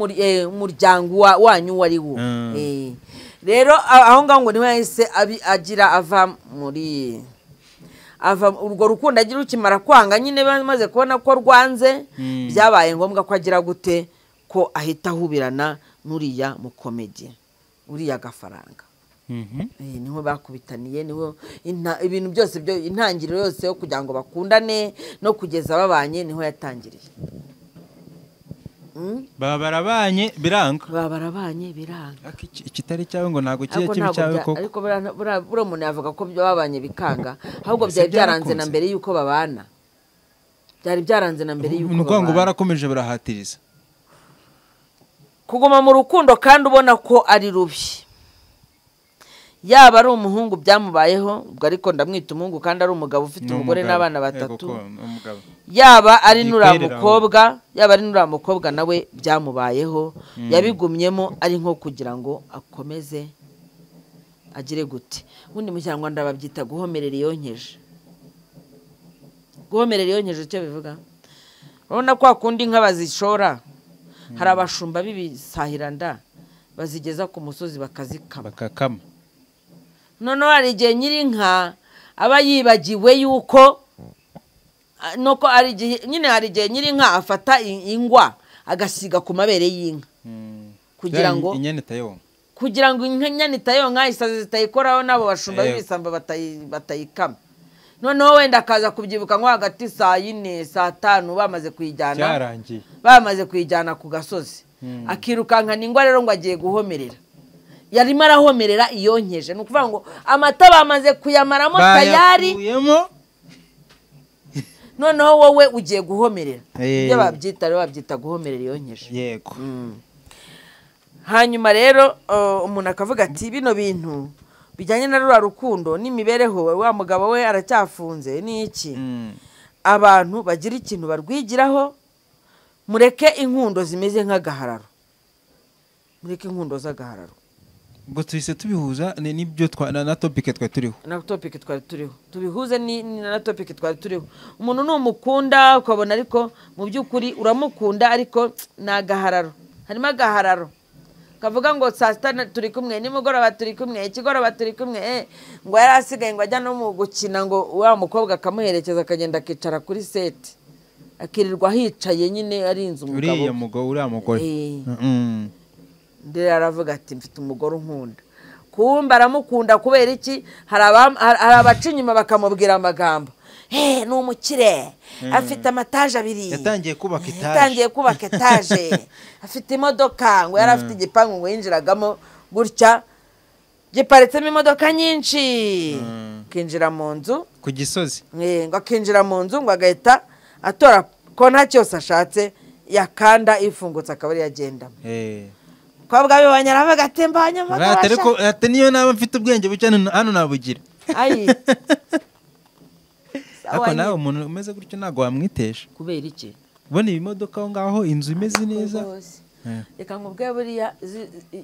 umuryango wanyu wari wo rero aho ngaho ngo niwe yahise agira ava urwo rukundo agira ukimara kwanga nyine bamaze kubona ko rwanze byabaye ngombwa ko agira gute ko ahita ahubirana n'uriya mukomedi uriya gafaranga niho bakubitaniye niho ibintu byose byo intangiriro yose yo kugira ngo bakundane no kugeza babanye niho yatangiriye barabanye biranga ikitari cyawe ngo ntago kiye kibi cyawe koko ariko bura umuntu yavuga ko babanye bikanga ahubwo byari byaranze na mbere yuko babana nuko ngo barakomeje barahatiriza kuguma mu rukundo kandi ubona ko ari rubi yaba ari umuhungu byamubayeho ubwo ariko ndamwita umuhungu kandi ari umugabo ufite umugore n'abana batatu yaba ari nura mukobwa nawe byamubayeho yabigumyemo ari nko kugira ngo akomeze agire gute ubundi mu Kinyarwanda babyita guhomerera iyonkeje icyo bivuga urabona ko akundi inka bazishora hari abashumba b'ibisahiranda bazigeza ku musozi bakakama noneho hari igihe nyir'inka aba yibagiwe yuko nuko hari igihe nyir'inka afata ingwa agasiga ku mabere y'inka kugira ngo inyana itayonka isazi zitayikoraho n'abo bashumba b'ibisamba batayikama noneho wenda akaza kubyibuka nko hagati saa 4 saa 5 bamaze kuyijyana ku gasozi akirukankana ingwa rero ngo agiye guhomerera yarimo arahomerera iyonkeje ni ukuvuga ngo amata bamaze kuyamaramo tayari noneho wowe ugiye guhomerera ibyo babyita guhomerera iyonkeje yego hanyuma rero umuntu akavuga ati bino bintu bijyanye na rura rukundo n'imibereho wa mugabo we aracyafunze n'iki abantu bagira ikintu barwigiraho mureke inkundo zimeze nk'agahararo ubwo tuhise tubihuza n'ibyo na topic twari turiho tubihuze na topic twari turiho umuntu numukunda ukabona ariko mu by'ukuri uramukunda ariko nagahararo harimo agahararo kavuga ngo saa 6 turi kumwe nimugoroba turi kumwe ikigoroba turi kumwe ngo yari asigaye ngo ajya no mu gukina ngo wa mukobwa akamuherekeza akagenda akicara kuri set akirirwa hicaye nyine arinze umugabo uriya mugore ndera aravuga ati mfite umugore unkunda kumba aramukunda kubera iki hari abaca inyuma bakamubwira amagambo ni umukire afite amataje abiri yatangiye kubaka etaje afite imodoka ngo yari afite igipangu ngo yinjiragamo gutya giparitsemo imodoka nyinshi kinjira mu nzu ku Gisozi ngo akinjira mu nzu ngo agahita atora ko nta cyose ashatse yakanda ifungutse akaba ari yagendamo kwa bwa bibanya aravuga ati mbanye amagara ati niyo naba mfite ubwenge bucye hano nabugira ako nawe umuntu umeze gutyo ntago wamwitesha kubera iki ubona ibimodoka aho ngaho inzu imeze neza reka nkubwe buriya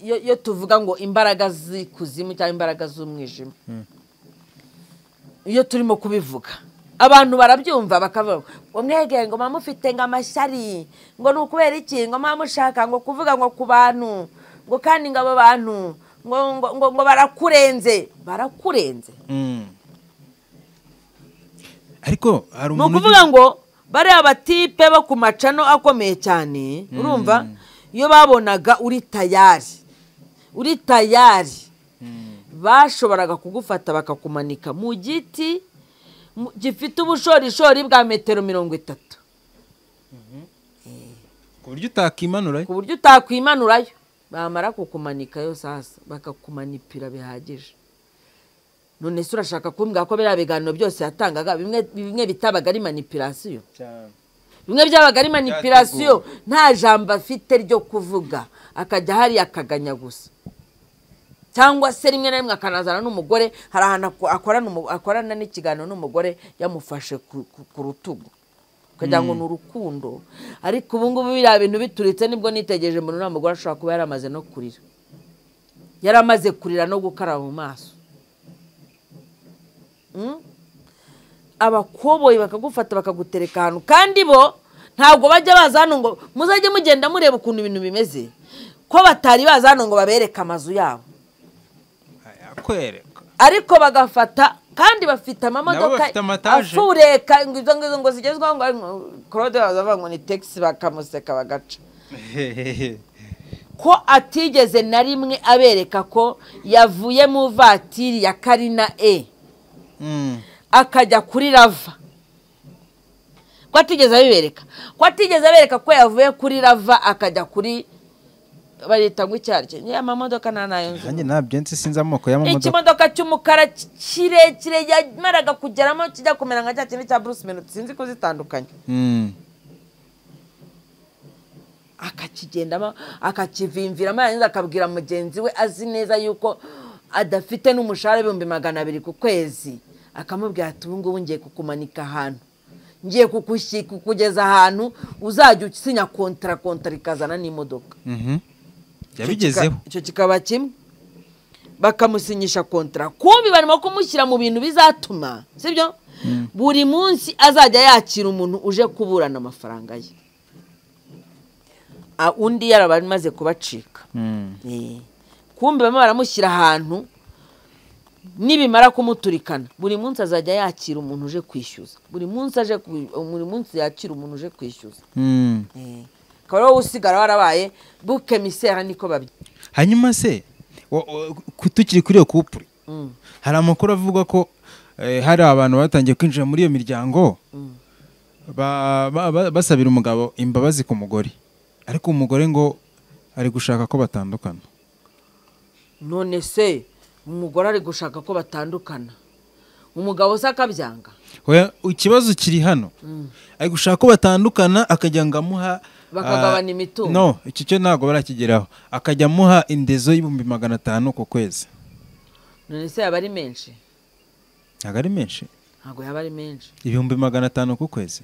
iyo tuvuga ngo imbaraga z'ikuzimu cyangwa imbaraga z'umwijima iyo turimo kubivuga abantu barabyumva bakavuga ngo mwegeye ngo mamufite ngo amashyari ngo nukubera iki ngo mamushaka ngo kuvuga ngo ku bantu ngo kandi ngo abo bantu ngo barakurenze ariko hari ni umuntu ukuvuga ngo bariya batipe bo ku macano akomeye cyane urumva iyo babonaga uri tayari bashoboraga kugufata bakakumanika mu giti gifite ubushorishori bwa metero 30 ku buryo utakimanurayo bamara kukumanikayo sasa bakakumanipira bihagije. None se urashaka kumbwira ko biriya biganiro byose yatangaga bimwe bitabaga ari manipulation bimwe byabaga ari manipulation nta jambo afite ryo kuvuga akajya hari akaganya gusa cyangwa se rimwe na rimwe akanazana n'umugore hari ahantu akorana n'ikiganiro n'umugore yamufashe ku rutugu kugira ngo ni urukundo. Ariko ubu ngubu biriya bintu bituritse nibwo nitegereje mbona nta mugore ashobora kuba yaramaze no kurira yaramaze kurira no gukaraba mu maso. Abakoboyi bakagufata bakagutereka ahantu kandi bo ntabwo bajya baza hano ngo muzajye mugenda mureba ukuntu ibintu bimeze ko batari baza hano ngo babereke amazu yabo ariko bagafata kandi bafite amamodoka afureka ngo zigezweho ngo Claude bazavuga ngo ni taxi bakamuseka bagaca ko atigeze na rimwe abereka ko yavuye mu vatiri ya Karina akajya kuri Rava ko atigeze abereka ko yavuye kuri Rava akajya kuri barita ngo icyarye ni amamodoka nayo nzi nanjye nabyense sinzi amoko y'amamodoka ikimodoka cy'umukara kirekire yamaraga kugeramo kijya kumera nka cya kintu cya Bruce Melody sinzi ko zitandukanye akakigendamo akakivimviramo yanze akabwira mugenzi we azi neza yuko adafite n'umushahara 200 ku kwezi akamubwira ati ubu ngubu ngiye kukumanika ahantu ngiye kukugeza ahantu uzajya usinya kontra ikazana n'imodoka yabigezeho icyo kikaba kimwe bakamusinyisha kontra kumbi barimo kumushyira mu bintu bizatuma sibyo buri munsi azajya yakira umuntu uje kuburana amafaranga ye undi yarabari maze kubacika kumbi bamwe baramushyira ahantu nibimara kumuturikana buri munsi azajya yakira umuntu uje kwishyuza buri munsi yakira umuntu uje kwishyuza karo usigara warabaye buke misera niko babye. Hanyuma se tukiri kuri yo couple hari amakuru avuga ko hari abantu batangiye kwinjira muri iyo miryango basabira umugabo imbabazi ku mugore ariko umugore ngo ari gushaka ko batandukana. None se umugore ari gushaka ko batandukana umugabo se akabyanga? Ikibazo kiri hano ari gushaka ko batandukana akajya ngamuha bakagabana imitungo. No, iki cyo ntago barakigeraho akajya muha indezo y'500 ku kwezi. None se yaba ari menshi? Ntago ari menshi. Ntago yaba ari menshi. 500 ku kwezi.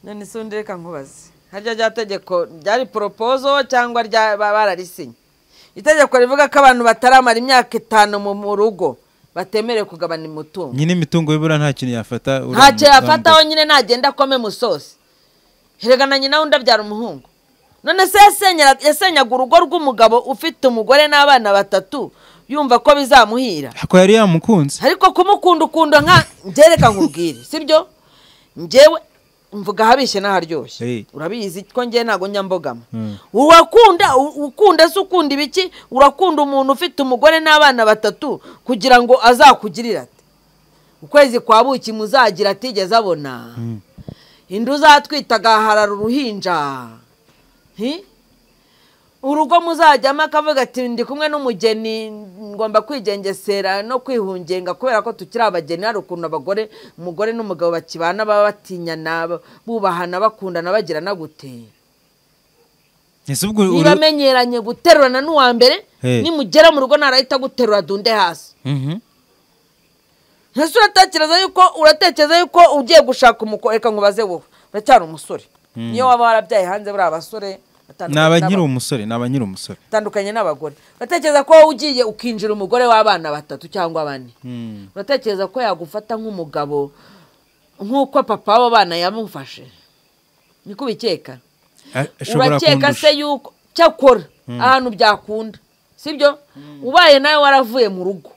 None se ndeka nkubaze. Harya ryategeko ryari proposal cyangwa bararisinye? Itegeko rivuga ko abantu bataramara imyaka 5 mu rugo batemere kugabana imitungo. Nyine imitungo y'ibura nta kintu yafata. Ntacyo yafataho nyine nagenda kome musosi. Heregana nyina undabyara umuhungu. None se yasenyaga urugo rw'umugabo ufite umugore n'abana 3 yumva ko bizamuhira. Ako yari yamukunze. Ariko kumukunda nka ngereka nkubwire, sibyo? Njewe mvuga habishye naharyoshye. Urabizi ko ngiye nago nyambogama. Ukunda se ukunda ibiki? Urakunda umuntu ufite umugore n'abana 3 kugira ngo azakugirira ate. Ukwezi kwa buki muzagira atigeze abona. Indu zatwitaga harara uruhinja. Urugo muzajyamo akavuga ati ndi kumwe n'umugeni ngomba kwigengesera no kwihungenga kubera ko tukiri abageni hari ukuntu abagore umugore n'umugabo bakibana baba batinyana bubahana bakundana bagirana gute. Bamenyeranye guterurana n'uwa mbere nimugera mu rugo narahita guterura dunde hasi. Ntese uratekereza yuko ugiye gushaka umukoreka ngo baze wowe uracyari umusore. Niyo waba warabyaye hanze buri abasore nabanyira umusore tandukanye n'abagore. Uratekereza ko ugiye ukinjira umugore w'abana 3 cyangwa 4 uratekereza ko yagufata nk'umugabo nk'uko papa w'abo bana yamufashe? Niko bikeka. Urakeka se yuko cyakora ahantu byakunda sibyo? Ubaye nawe waravuye mu rugo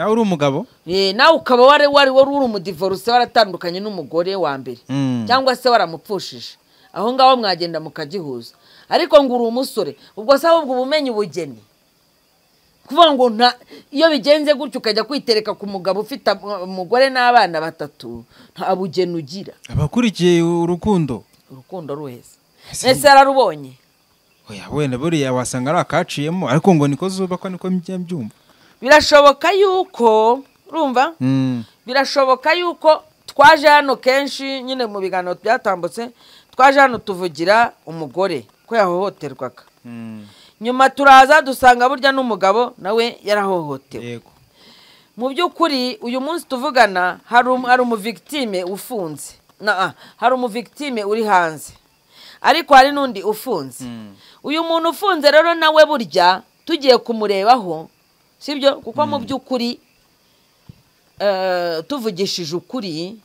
nawe uri umugabo nawe ukaba wari uri umudivorce waratandukanye n'umugore wa mbere cyangwa se waramupfushije aho ngaho mwagenda mukagihuza ariko ngo uri umusore ubwo se ahubwo ubumenyi ubugeni kuvuga ngo iyo bigenze gutyo ukajya kwitereka ku mugabo ufite umugore n'abana 3 nta bugeni ugira abakurikiye urukundo ruheze ese yararubonye oya wenda buriya wasanga ari akaciyemo ariko ngo niko zubakwa niko mbyumva birashoboka yuko urumva birashoboka yuko twaje hano kenshi nyine mu biganiro byatambutse twaje hano tuvugira umugore ko yahohoterwaga nyuma turaza dusanga burya n'umugabo nawe yarahohotewe yego mu by'ukuri uyu munsi tuvugana hari umuvictime ufunze hari umuvictime uri hanze ariko hari n'undi ufunze uyu muntu ufunze rero nawe burya tugiye kumurebaho sibyo kuko mu by'ukuri tuvugishije ukuri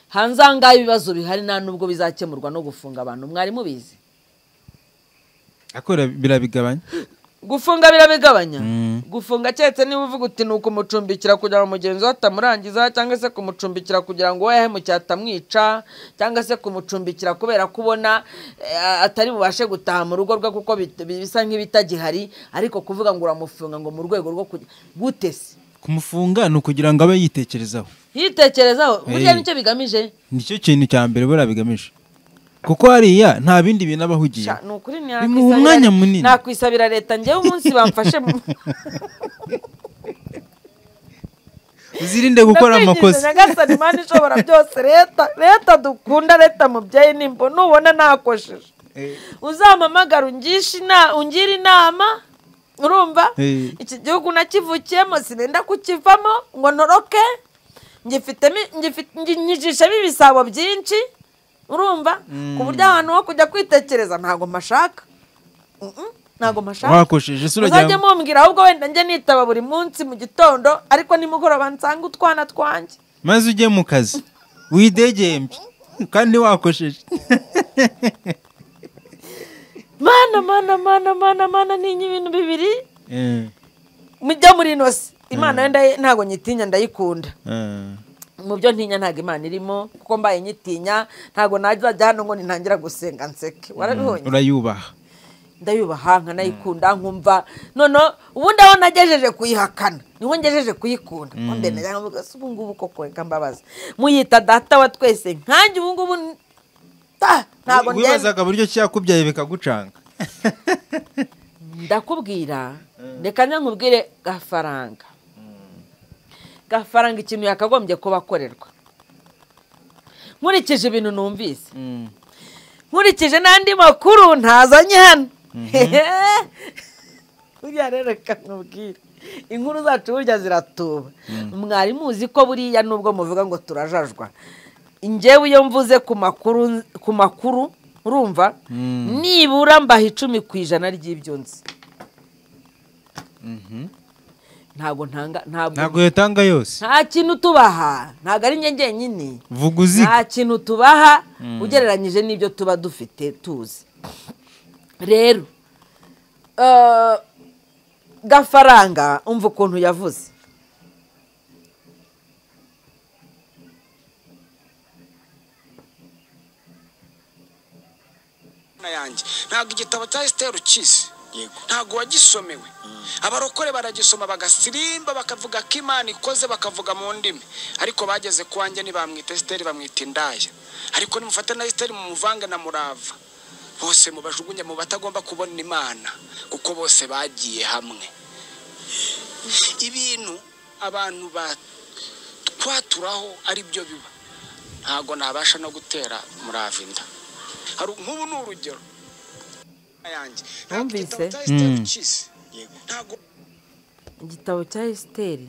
hanze ahangaha ibibazo bihari nta nubwo bizakemurwa no gufunga abantu mwari mubizi akora birabigabanya gufunga birabigabanya gufunga cyetse niba uvuga uti ni ukumucumbikira kugira ngo mugenzi we atamurangiza cyangwa se kumucumbikira kugira ngo we yahemukiye atamwica cyangwa se kumucumbikira kubera kubona atari bubashe gutaha mu rugo rwe kuko bisa nk'ibitagihari ariko kuvuga ngo uramufunga ngo mu rwego rwo gute se kumufunga ni ukugira ngo abe yitekerezaho burya nicyo bigamije nicyo kintu cya mbere buriya bigamije kuko hariya nta bindi bintu aba ahugiye ni ukuri bimuha umwanya munini nakwisabira leta njyewe umunsi bamfashe uzirinde gukora amakosa nyagasani imana ishobora byose leta dukunda leta mubyeyi nimbo nubona nakosheje uzampamagara ungire inama urumva iki gihugu nakivukiyemo sinenda kukivamo ngo ntoroke njijishemo ibisabo byinshi urumva ku buryo ahantu ho kujya kwitekereza ntago mashaka wakosheje se uzajya mumbwira ahubwo wenda njye nitaba buri munsi mu gitondo ariko nimugoroba nsanga utwana twanjye maze ujye mu kazi widegembye kandi wakosheje mana ni ibintu bibiri mujya muri inosi imana wenda ntago nyitinya ndayikunda mu byo ntinya ntago imana irimo kuko mbaye nyitinya ntago najya hano ngo nintangira gusenga nseke warabibonye urayubaha ndayubaha nkanayikunda nkumva none ubundi aho nagejeje kuyihakana niho ngejeje kuyikunda mbere najya mvuga se ubu ngubu koko reka mbabaza muyita data wa twese nkanjye ubu ngubu ntago wibazaga buryo cyakubyaye bikagucanga ndakubwira reka nkubwire gafaranga ikintu yakagombye kuba akorerwa nkurikije ibintu numvise nkurikije n'andi makuru ntazanye hano burya rero reka nkubwire inkuru zacu burya ziratuba mwari muzi ko buriya nubwo muvuga ngo turajajwa njyewe iyo mvuze ku makuru urumva nibura mbaha 10% ry'ibyo nzi ntabwo yatanga yose nta kintu tubaha ntabwo ari njye njyenyine vuga uzi nta kintu tubaha ugereranyije n'ibyo tuba dufite tuzi rero gafaranga umva ukuntu yavuze ntabwo igitabo cya Esiteri ukizi ntabwo wagisomewe abarokore baragisoma bagasirimba bakavuga ko Imana ikoze bakavuga mu ndimi ariko bageze kwanjye ntibamwita Esiteri bamwita indaya ariko nimufate na Esiteri mu muvange na murava bose mubajugunye mu batagomba kubona Imana kuko bose bagiye hamwe ibintu abantu twaturaho ari byo biba ntabwo nabasha no gutera muravinda hari nk'ubu ni urugero wumvise igitabo cya Esiteri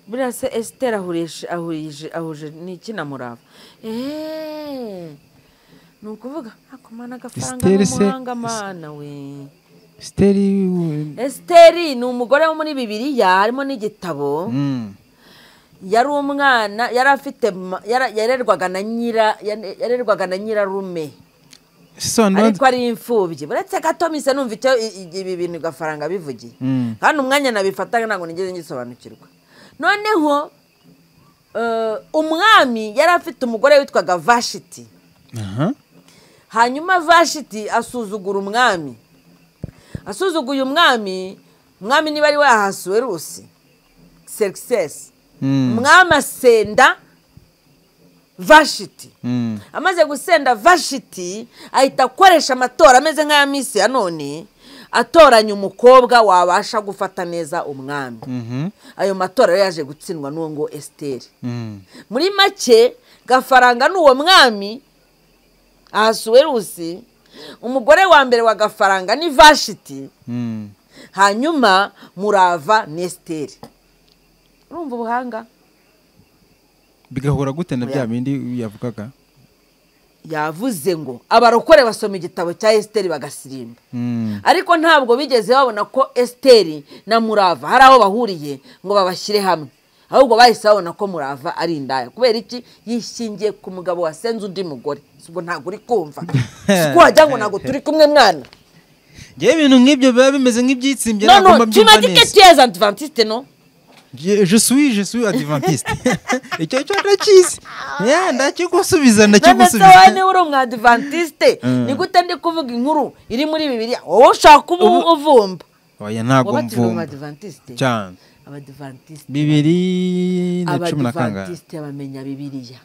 buriya se Esiteri ahuje n'iki na murava ni ukuvuga akomana agafaranga n'umuhanga mana we Esiteri ni umugore wo muri Bibiliya harimo n'igitabo yari umwana yari afite yarerwaga na nyirarume ariko ari imfubyi buretse gato mise numva icyo ibi bintu gafaranga bivugiye kandi umwanya nabifataga ntabwo nigeze ngisobanukirwa noneho umwami yari afite umugore witwaga Vashiti. Hanyuma Vashiti asuzugura umwami, asuzuguye umwami niba ari we Ahasuwerusi Xerxes. Umwami asenda Vashiti. Amaze gusenda Vashiti ahita akoresha amatora ameze nk'aya misi ya none, atoranya umukobwa wabasha gufata neza umwami. Ayo matora yaje gutsindwa n'uwo ngo Esiteri. Muri make Gafaranga n'uwo mwami Ahasuwerusi, umugore wa mbere wa Gafaranga ni Vashiti, hanyuma Murava ni Esiteri. Urumva ubuhanga? Bigahura gute na bya bindi yavugaga? Yavuze ngo abarokore basoma igitabo cya Esiteri bagasirimba. Ariko ntabwo bigeze babona ko Esiteri na Murava hari aho bahuriye ngo babashyire hamwe. Ahubwo bahise babona ko Murava ari indaya. Kubera iki? Yishingiye ku mugabo wasenze undi mugore. Ubwo ntabwo uri kumva. Siko wajya ngo ntabwo turi kumwe mwana. Ngewe ibintu nk'ibyo biba bimeze nk'ibyitsimbye nagomba byumva neza. Tu m'as dit que tu es adventiste, non? Je suis adventiste. Icyo cyo ndakizi. Ndakigusubiza ndakigusubiza. None wane uri umwadventiste? Ni gute ndi kuvuga inkuru iri muri Bibiliya? Wowe ushaka kuba uvumba. Oya ntago mvumba. Cyane. Abadventiste. Bibiri na 10 na kangahe? Abadventiste bamenya Bibiliya.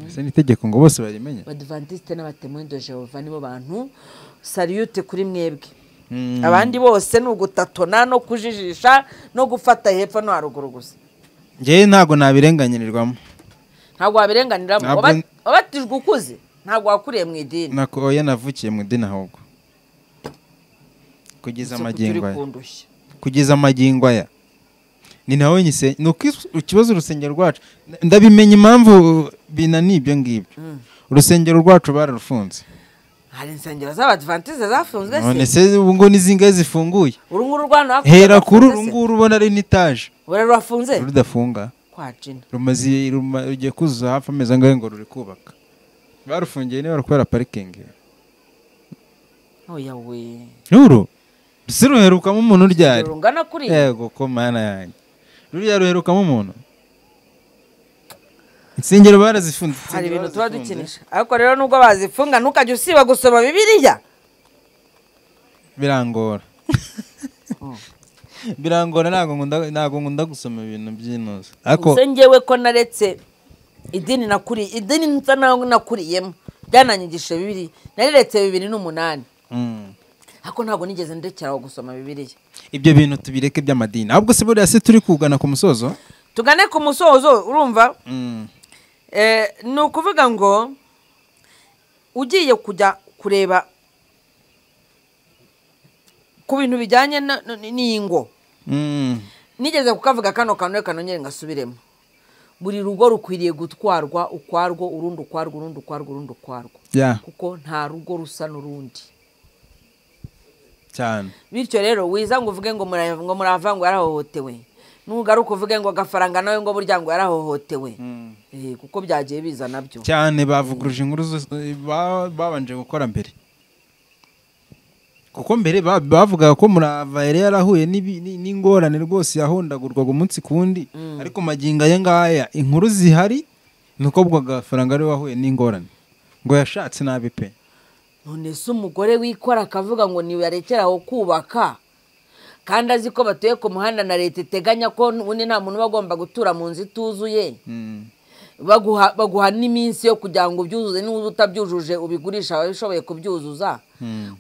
Ese ni itegeko ngo bose barimenya? Abadventiste n'abatemwe de Jehova nibo bantu salute kuri mwebwe. Abandi bose ni ugutatona no kujijisha no gufata hepfo no haruguru gusa. Ngewe ntago nabirenganyirirwamo. Ntago wabirenganiramo. Wabatijwe ukuze? Ntago wakuriye mu idini? Oya navukiye mu idini ahubwo. Kugeza amagingo aya. Ni nawe nyise nuko ikibazo urusengero rwacu ndabimenya impamvu binani ibyo ngibyo. Urusengero rwacu bararufunze. Hari insengero z'abadventiste zafunzwe se? None se ubu ngo nizingaye zifunguye? Urunguru rwano hera kuri urunguru ubona ari nitaje. Rurafunze? Rudafunga. Kwa Jina. Rugiye kuzuza hafi ameze ngaho ngo ruri kubaka. Barufungiye niba rukwera parking. Oya we. Nuru. Ruherukamo umuntu ryari? Rungana kuri. Yego ko mana yanjye. Ruriya ruherukamo umuntu. Insengero barazifunze. Hari ibintu tuba dukinisha. Ariko rero nubwo bazifunga ntukajye usiba gusoma Bibiliya. Birangora. Birangora ntago nkunda gusoma ibintu by'inoze. Ariko ngewe ko naretse idini nsa naho nakuriyemo. Byananyigisha Bibiliya. Nariretse 2008. Ako ntago nigeze ndekeraho gusoma Bibiliya. Ibyo bintu tubireke by'amadini. Ahubwo se buriya se turi kugana ku musozo? Tugane ku musozo urumva? Ni ukuvuga ngo ugiye kujya kureba ku bintu bijyanye n'ingo. Nigeze kukavuga kano kanongere ngasubiremo. Buri rugo rukwiriye gutwarwa ukwarwo urundi ukwarwo. Kuko nta rugo rusa n'urundi. Cyane. Bityo rero wiza ngo uvuge ngo Murava ngo yarahohotewe. Nugaruka uvuge ngo Gafaranga nawe ngo burya ngo yarahohotewe. Kuko byagiye biza nabyo. Cyane bavuguruje inkuru babanje gukora mbere. Kuko mbere bavugaga ko Murava yarahuye n'ingorane rwose yahondagurwaga umunsi kundi, ariko maginga ye ngaya inkuru zihari nuko bwo Gafaranga ari wahuye n'ingorane. Ngo yashatse nabi pe. None se umugore wikora akavuga ngo ni yarekeraho kubaka. Kandi azi ko batuye ku muhanda na leta iteganya ko ubundi nta muntu bagomba gutura mu nzu ituzuye. Baguha n'iminsi yo kugira ngo ubyuzuze, n'ubu utabyujuje ubigurisha ababishoboye kubyuzuza.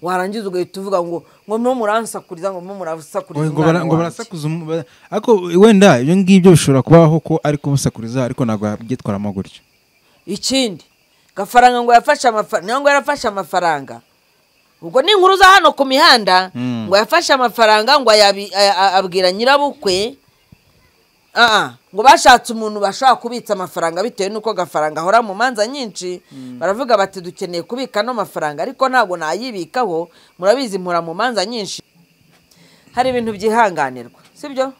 Warangiza ugahita uvuga ngo mwo muransakuriza ngo mwo murasakuriza. Ngo barasakuza ariko wenda ibyo ngibyo bishobora kubaho ko ari kumusakuriza ariko ntabwo yabyitwaramo gutyo. Ikindi Gafaranga ngo yafashe amafaranga, ngo yarafashe amafaranga. Ubwo ni inkuru za hano ku mihanda ngo yafashe amafaranga ngo abwira nyirabukwe ngo bashatse umuntu bashaka kubitsa amafaranga bitewe nuko Gafaranga ahora mu manza nyinshi. Baravuga bati dukeneye kubika no mafaranga ariko ntabwo nayibikaho, murabizi mpora mu manza nyinshi. Hari ibintu byihanganirwa sibyo?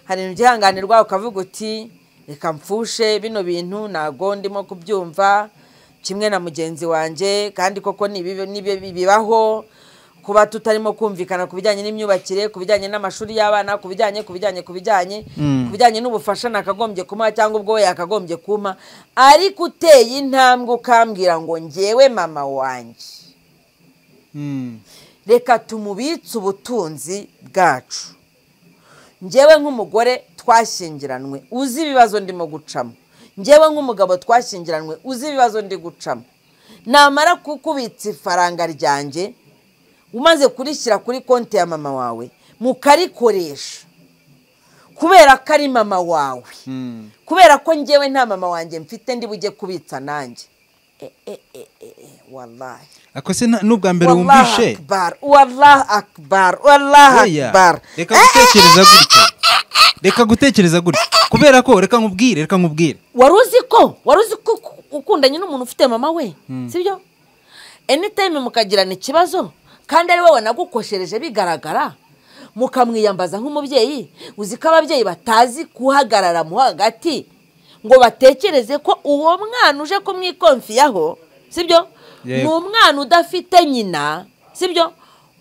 Hari ibintu byihanganirwa ukavuga uti reka mfushe bino bintu ntago ndimo kubyumva kimwe na mugenzi wanje kandi koko nibibaho kuba tutarimo kumvikana ku bijyanye n'imyubakire, ku bijyanye n'amashuri y'abana, ku bijyanye n'ubufasha nakagombye kumuha cyangwa ubwo we yakagombye kuma, ariko uteye intambwe ukambwira ngo njyewe mama wanjye reka tumubitse ubutunzi bwacu, njyewe nk'umugore twashyingiranwe uzi ibibazo ndimo gucamo, njyewe nk'umugabo twashyingiranwe uzi ibibazo ndi gucamo, namara kukubitsa ifaranga ryanjye umaze kurishyira kuri konti ya mama wawe mukarikoresha kubera ko ari mama wawe, kubera ko njyewe nta mama wanjye mfite ndi bujye kubitsa nanjye. Wallahi akose n'ubwa mbere wumvishe Wallah akbar reka gutekereza gutyo kubera ko reka nkubwire wari uzi ko ukundanye n'umuntu ufite mama we, sibyo? Anytime mukagirana ikibazo kandi ari wowe nagukoshereje bigaragara mukamwiyambaza nk'umubyeyi, uzi ko ababyeyi batazi kuhagarara mu hagati ngo batekereze ko uwo mwana uje kumwikonfiyaho, sibyo? Ni umwana udafite nyina, sibyo?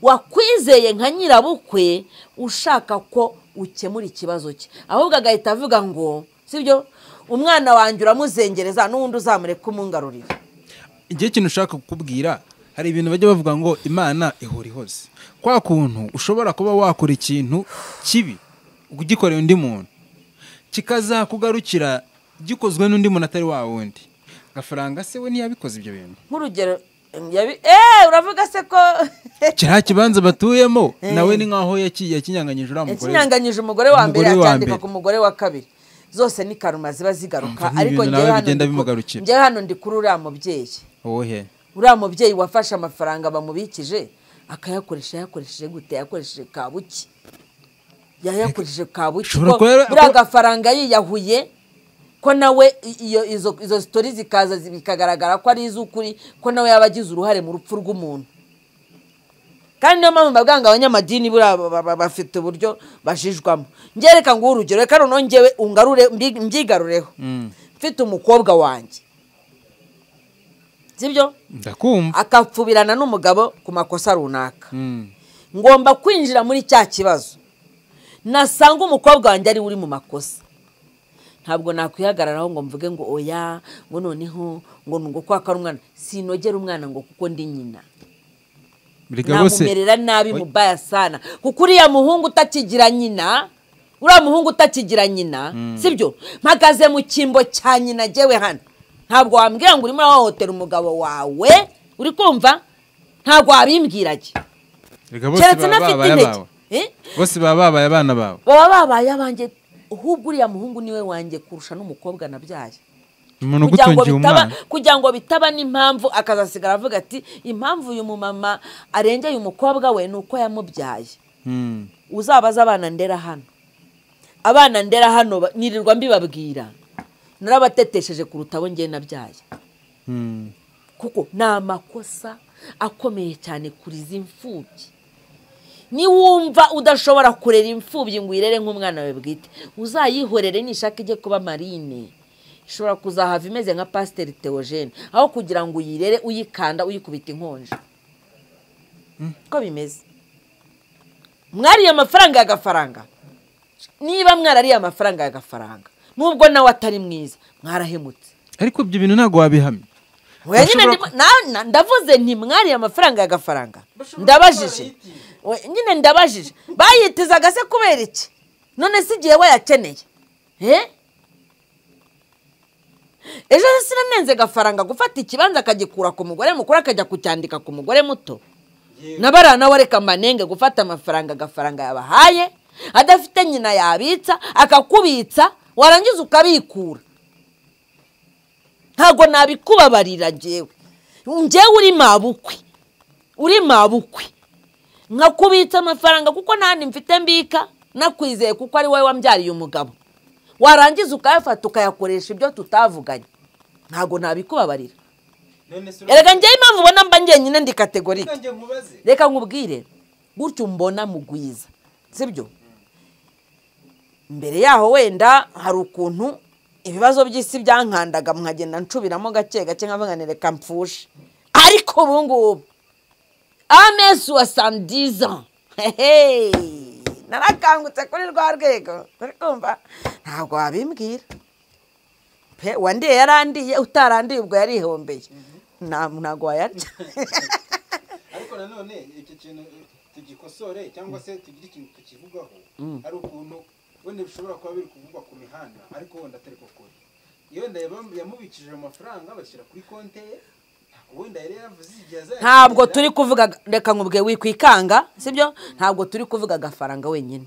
Wakwizeye nka nyirabukwe ushaka ko ukemura ikibazo cye, ahubwo agahita avuga ngo, sibyo, umwana wanjye uramuzengereza n'undi uzamureka umungarurira. Igihe kintu ushaka kukubwira, hari ibintu bajya bavuga ngo Imana ihora ihoze. Kwa kuntu ushobora kuba wakora ikintu kibi ugikorera undi muntu kikazakugarukira gikozwe n'undi muntu atari wa wundi, gafaranga se we ntiyabikoze ibyo bintu. Nk'urugero uravuga se ko kiriya kibanza batuyemo nawe ni nkaho yakinyanganyije uriya mugore, yakinyanganyije umugore wa mbere akandika ku mugore wa kabiri, zose ni karuma ziba zigaruka. Ariko njyewe hano ndi kuri uriya mubyeyi, uriya mubyeyi wafashe amafaranga bamubikije yakoresheje gute? Yakoresheje kabuki, yayakoresheje kabuki, buriya gafaranga yiyahuye ko nawe izo story zikaza bikagaragara ko ari iz'ukuri, ko nawe yabagize uruhare mu rupfu rw'umuntu. Kandi niyo mpamvu mbabwanga abanyamadini bafite uburyo bajijwamo. Ngereka ngo urugero, reka noneho njyewe ungarure mbyigarureho, mfite umukobwa wanjye, sibyo? Ndakumva. Akapfubirana n'umugabo ku makosa runaka, ngomba kwinjira muri cya kibazo, nasanga umukobwa wanjye ari uri mu makosa, ntabwo nakwihagararaho ngo mvuge ngo oya ngo noneho ngo kwaka umwana, sinogera umwana ngo kuko ndi nyina, namumerera nabi mubaya sana, kuko uriya muhungu utakigira nyina, sibyo? Mpagaze mu kimbo cya nyina jewe hano, ntabwo wambwira ngo urimo wahohotera umugabo wawe, uri kumva? Ntabwo wabimbwirage, keretse nafite intege. Bose baba babaye abana bawe, baba babaye abanjye, ahubwo uriya muhungu niwe wanjye kurusha n'umukobwa nabyaye, kugira ngo bitaba n'impamvu akazasigara avuga ati impamvu uyu mumama arengeye umukobwa we ni uko yamubyaye. Uzabaza abana ndera hano nirirwa mbibabwira, narabatetesheje kuruta abo njye nabyaye, kuko ni amakosa akomeye cyane kuri izi mfubyi. Niwumva udashobora kurera imfubyi ngo uyirere nk'umwana wawe bwite, uzayihorere nishaka ijye kuba marine, ishobora kuzahava imeze nka Pasiteri Theogene, aho kugira ngo uyirere uyikanda uyikubita inkonje. Ko bimeze. Mwariye amafaranga y'agafaranga, niba mwarariye amafaranga y'agafaranga nubwo nawe atari mwiza mwarahemutse, ariko ibyo bintu ntago wabihamya. Ndavuze nti mwariye amafaranga y'agafaranga, ndabajije nyine ndabajije bayitizaga se kubera iki? None si igihe wayakeneye, ejo sinanenze gafaranga gufata ikibanza akagikura ku mugore mukuru akajya kucyandika ku mugore muto, nabarana wareka manenge gufata amafaranga agafaranga yabahaye adafite nyina yabitsa akakubitsa warangiza ukabikura. Ntago nabikubabarira jewe uri mabukwe nkakubitsa amafaranga kuko ntandi mfite mbika nakwizeye kuko ari wowe wambyariye umugabo, warangiza ukayafata ukayakoresha ibyo tutavuganye. Ntago nabikubabarira. Erega njye impamvu ubona mba njye nyine ndi kategorike, reka nkubwire gutyo mbona mugwiza, sibyo? Mbere yaho wenda hari ukuntu ibibazo by'isi byankandaga nkagenda ncubiramo gake gake nkavuga reka mpfushe, ariko ubu ngubu amesi wa sandiza narakangutse kuri rwa rwego uri kumva ntabwo wabimbwira pe wandiye yarandiye utarandiye ubwo yarihombeye ntabwo wayarya ariko nanone iki kintu tugikosore cyangwa se tugire ikintu tukivugaho ari ukuntu wenda bishobora kuba biri kuvugwa ku mihanda ariko wenda atari koko iyo wenda yamubikije amafaranga bashyira kuri konti ye wenda yari yavuze igihe ntabwo turi kuvuga reka nkubwe wikwikanga sibyo ntabwo turi kuvuga agafaranga wenyine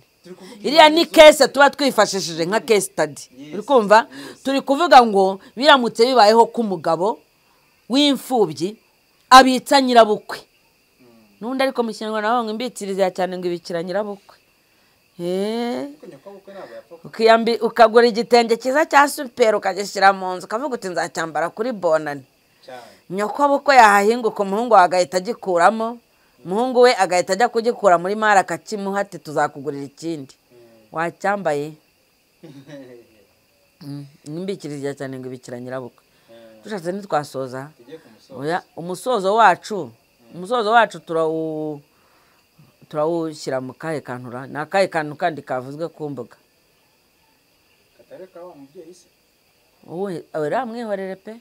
iriya ni kese tuba twifashishije nka case study uri kumva turi kuvuga ngo biramutse bibayeho ko umugabo w'imfubyi abitsa nyirabukwe n'undi ariko mu Kinyarwanda naho ngo imbitiriza cyane ngo ibikira nyirabukwe ukagura igitenge cyiza cya super ukagishyira mu nzu ukavuga uti nzacyambara kuri bonani nyoko bukwe yahahinguka umuhungu we agahita agikuramo umuhungu we agahita ajya kugikura muri mara akakimuha ati tuzakugurira ikindi wacyambaye n'imbikiriza cyane ngo ibikira nyirabukwe dushatse ntitwasoza umusozo wacu turawushyira mu kahe kantura ni akahe kantu kandi kavuzwe ku mbuga katare ka wa mubyeyi se wowe ramwihorere pe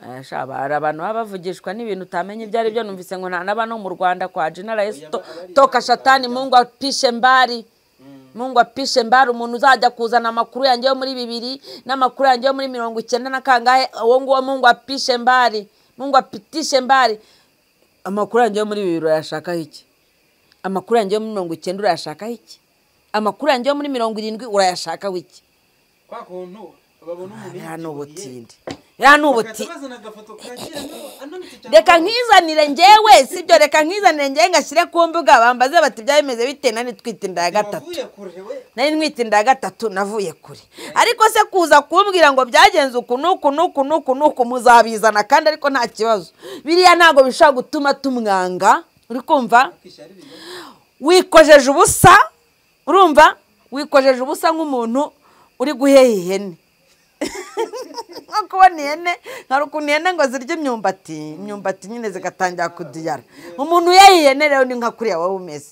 hari abantu baba bavugishwa n'ibintu utamenya ibyo ari byo numvise ngo nta n'aba no mu Rwanda kwa General toka shatani Mungu apishe mbari umuntu uzajya kuzana amakuru yanjye yo muri 2 n'amakuru yanjye yo muri 90 na kangahe uwo nguwo Mungu apishe mbari Mungu apitishe mbari amakuru yanjye yo muri 2 urayashaka iki amakuru yanjye yo muri 90 urayashaka iki amakuru yanjye yo muri 70 urayashaka wiki kwa kuntu babona umuntu reka nkizanire njyewe sibyo reka nkizanire njyewe ngashyire ku mbuga bambaze bati byabimeze bite nani twitinda ya 3 nari ntwitinda ya 3 navuye kure ariko se kuza kumbwira ngo byagenze uku nuku muzabizana kandi ariko nta kibazo biriya ntago bishaka gutuma tumwanga uri kumva wikojeje ubusa urumva wikojeje ubusa nk'umuntu uri guheha ihene kubona ihene hari ukuntu ihene ngo zirya imyumbati nyine zigatangira kudiyara umuntu yahihene rero ni nka kuriya wowe umeze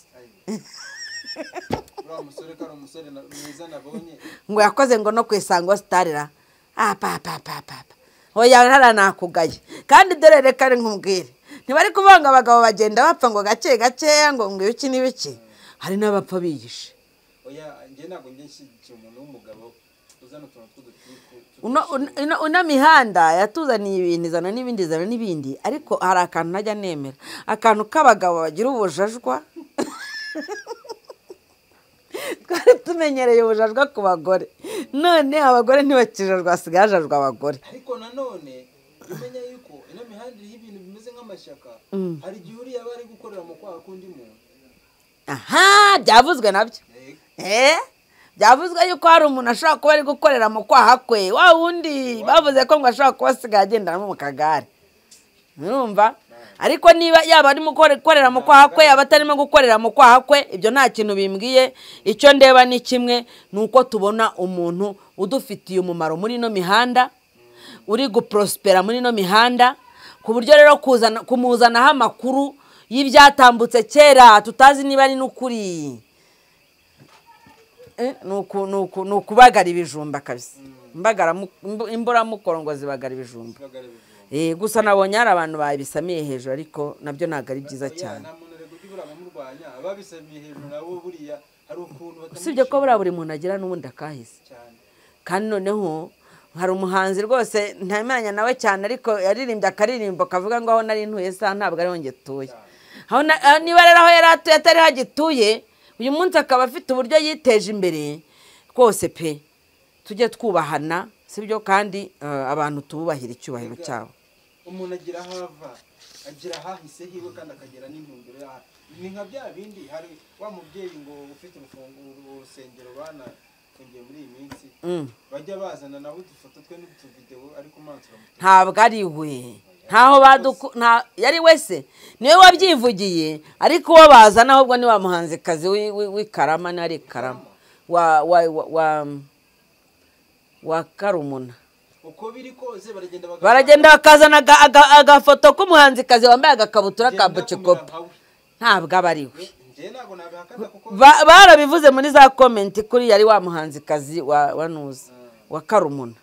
ngo yakoze ngo no ku Isango Star oya ntaranakugaye kandi dore reka nkubwire ntibari kuvanga abagabo bagenda bapfa ngo gake gakeya ngo iki n'ibiki hari n'abapfa bigishe oya nge ntabwo nshyigikiye umuntu w'umugabo uzana utuntu una mihanda yatuzaniye ibintu izana n'ibindi ariko hari akantu najya nemera akantu k'abagabo bagira ubujajwa twari tumenyereye ubujajwa ku bagore none abagore ntibakijajwa hasigaye hajajwa abagore ariko nanone umenya yuko ino mihanda iriho ibintu bimeze nk'amashyaka hari igihe uriya bari gukorera mu kwaha k'undi muntu byavuzwe nabyo byavuzwe yuko hari umuntu ashobora kuba ari gukorera mu kwaha kwe wa wundi bavuze ko ngo ashobora kuba asigaye agendanamo mu kagare urumva ariko niba yaba arimo gukorera mu kwaha kwe yaba atarimo gukorera mu kwaha kwe ibyo nta kintu bimbwiye icyo ndeba ni kimwe ni uko tubona umuntu udufitiye umumaro muri ino mihanda uri guprospera muri ino mihanda ku buryo rero kumuzanaho amakuru y'ibyatambutse kera tutazi niba ari n'ukuri ni ukubagara ibijumba kabisa imburamukoro ngo zibagara ibijumba gusa nabonye hari abantu babisamiye hejuru ariko nabyo ntabwo ari byiza cyane usibye ko buri muntu agira n'ubundi akahise kandi noneho hari umuhanzi rwose ntamenya nawe cyane ariko yaririmbye akaririmbo kavuga ngo aho nari ntuye sa ntabwo ariho ngetuye niba rero aho yari atuye atari hagituye uyu munsi akaba afite uburyo yiteje imbere rwose pe tujye twubahana sibyo kandi abantu tububahira icyubahiro cyabo umuntu agira aho ava agira ahahise hiwe kandi akagera n'intumbero yaho ni nka bya bindi hari wa mubyeyi ngo ufite urusengero banafungiye muri iyi minsi bajya bazana naho udufoto twe n'utuvidewo ariko mansura ntabwo ari we ntaho yari wese niwe wabyivugiye ariko uwo bazana ahubwo ni wa muhanzikazi w'ikarama nari karama wa karumuna uko biri kose baragenda bakazana agafoto k'umuhanzikazi wambaye agakabutura ka bucikopi ntabwo aba ari we barabivuze muri za komenti kuri yari wa muhanzikazi wa nuza wa Karumuna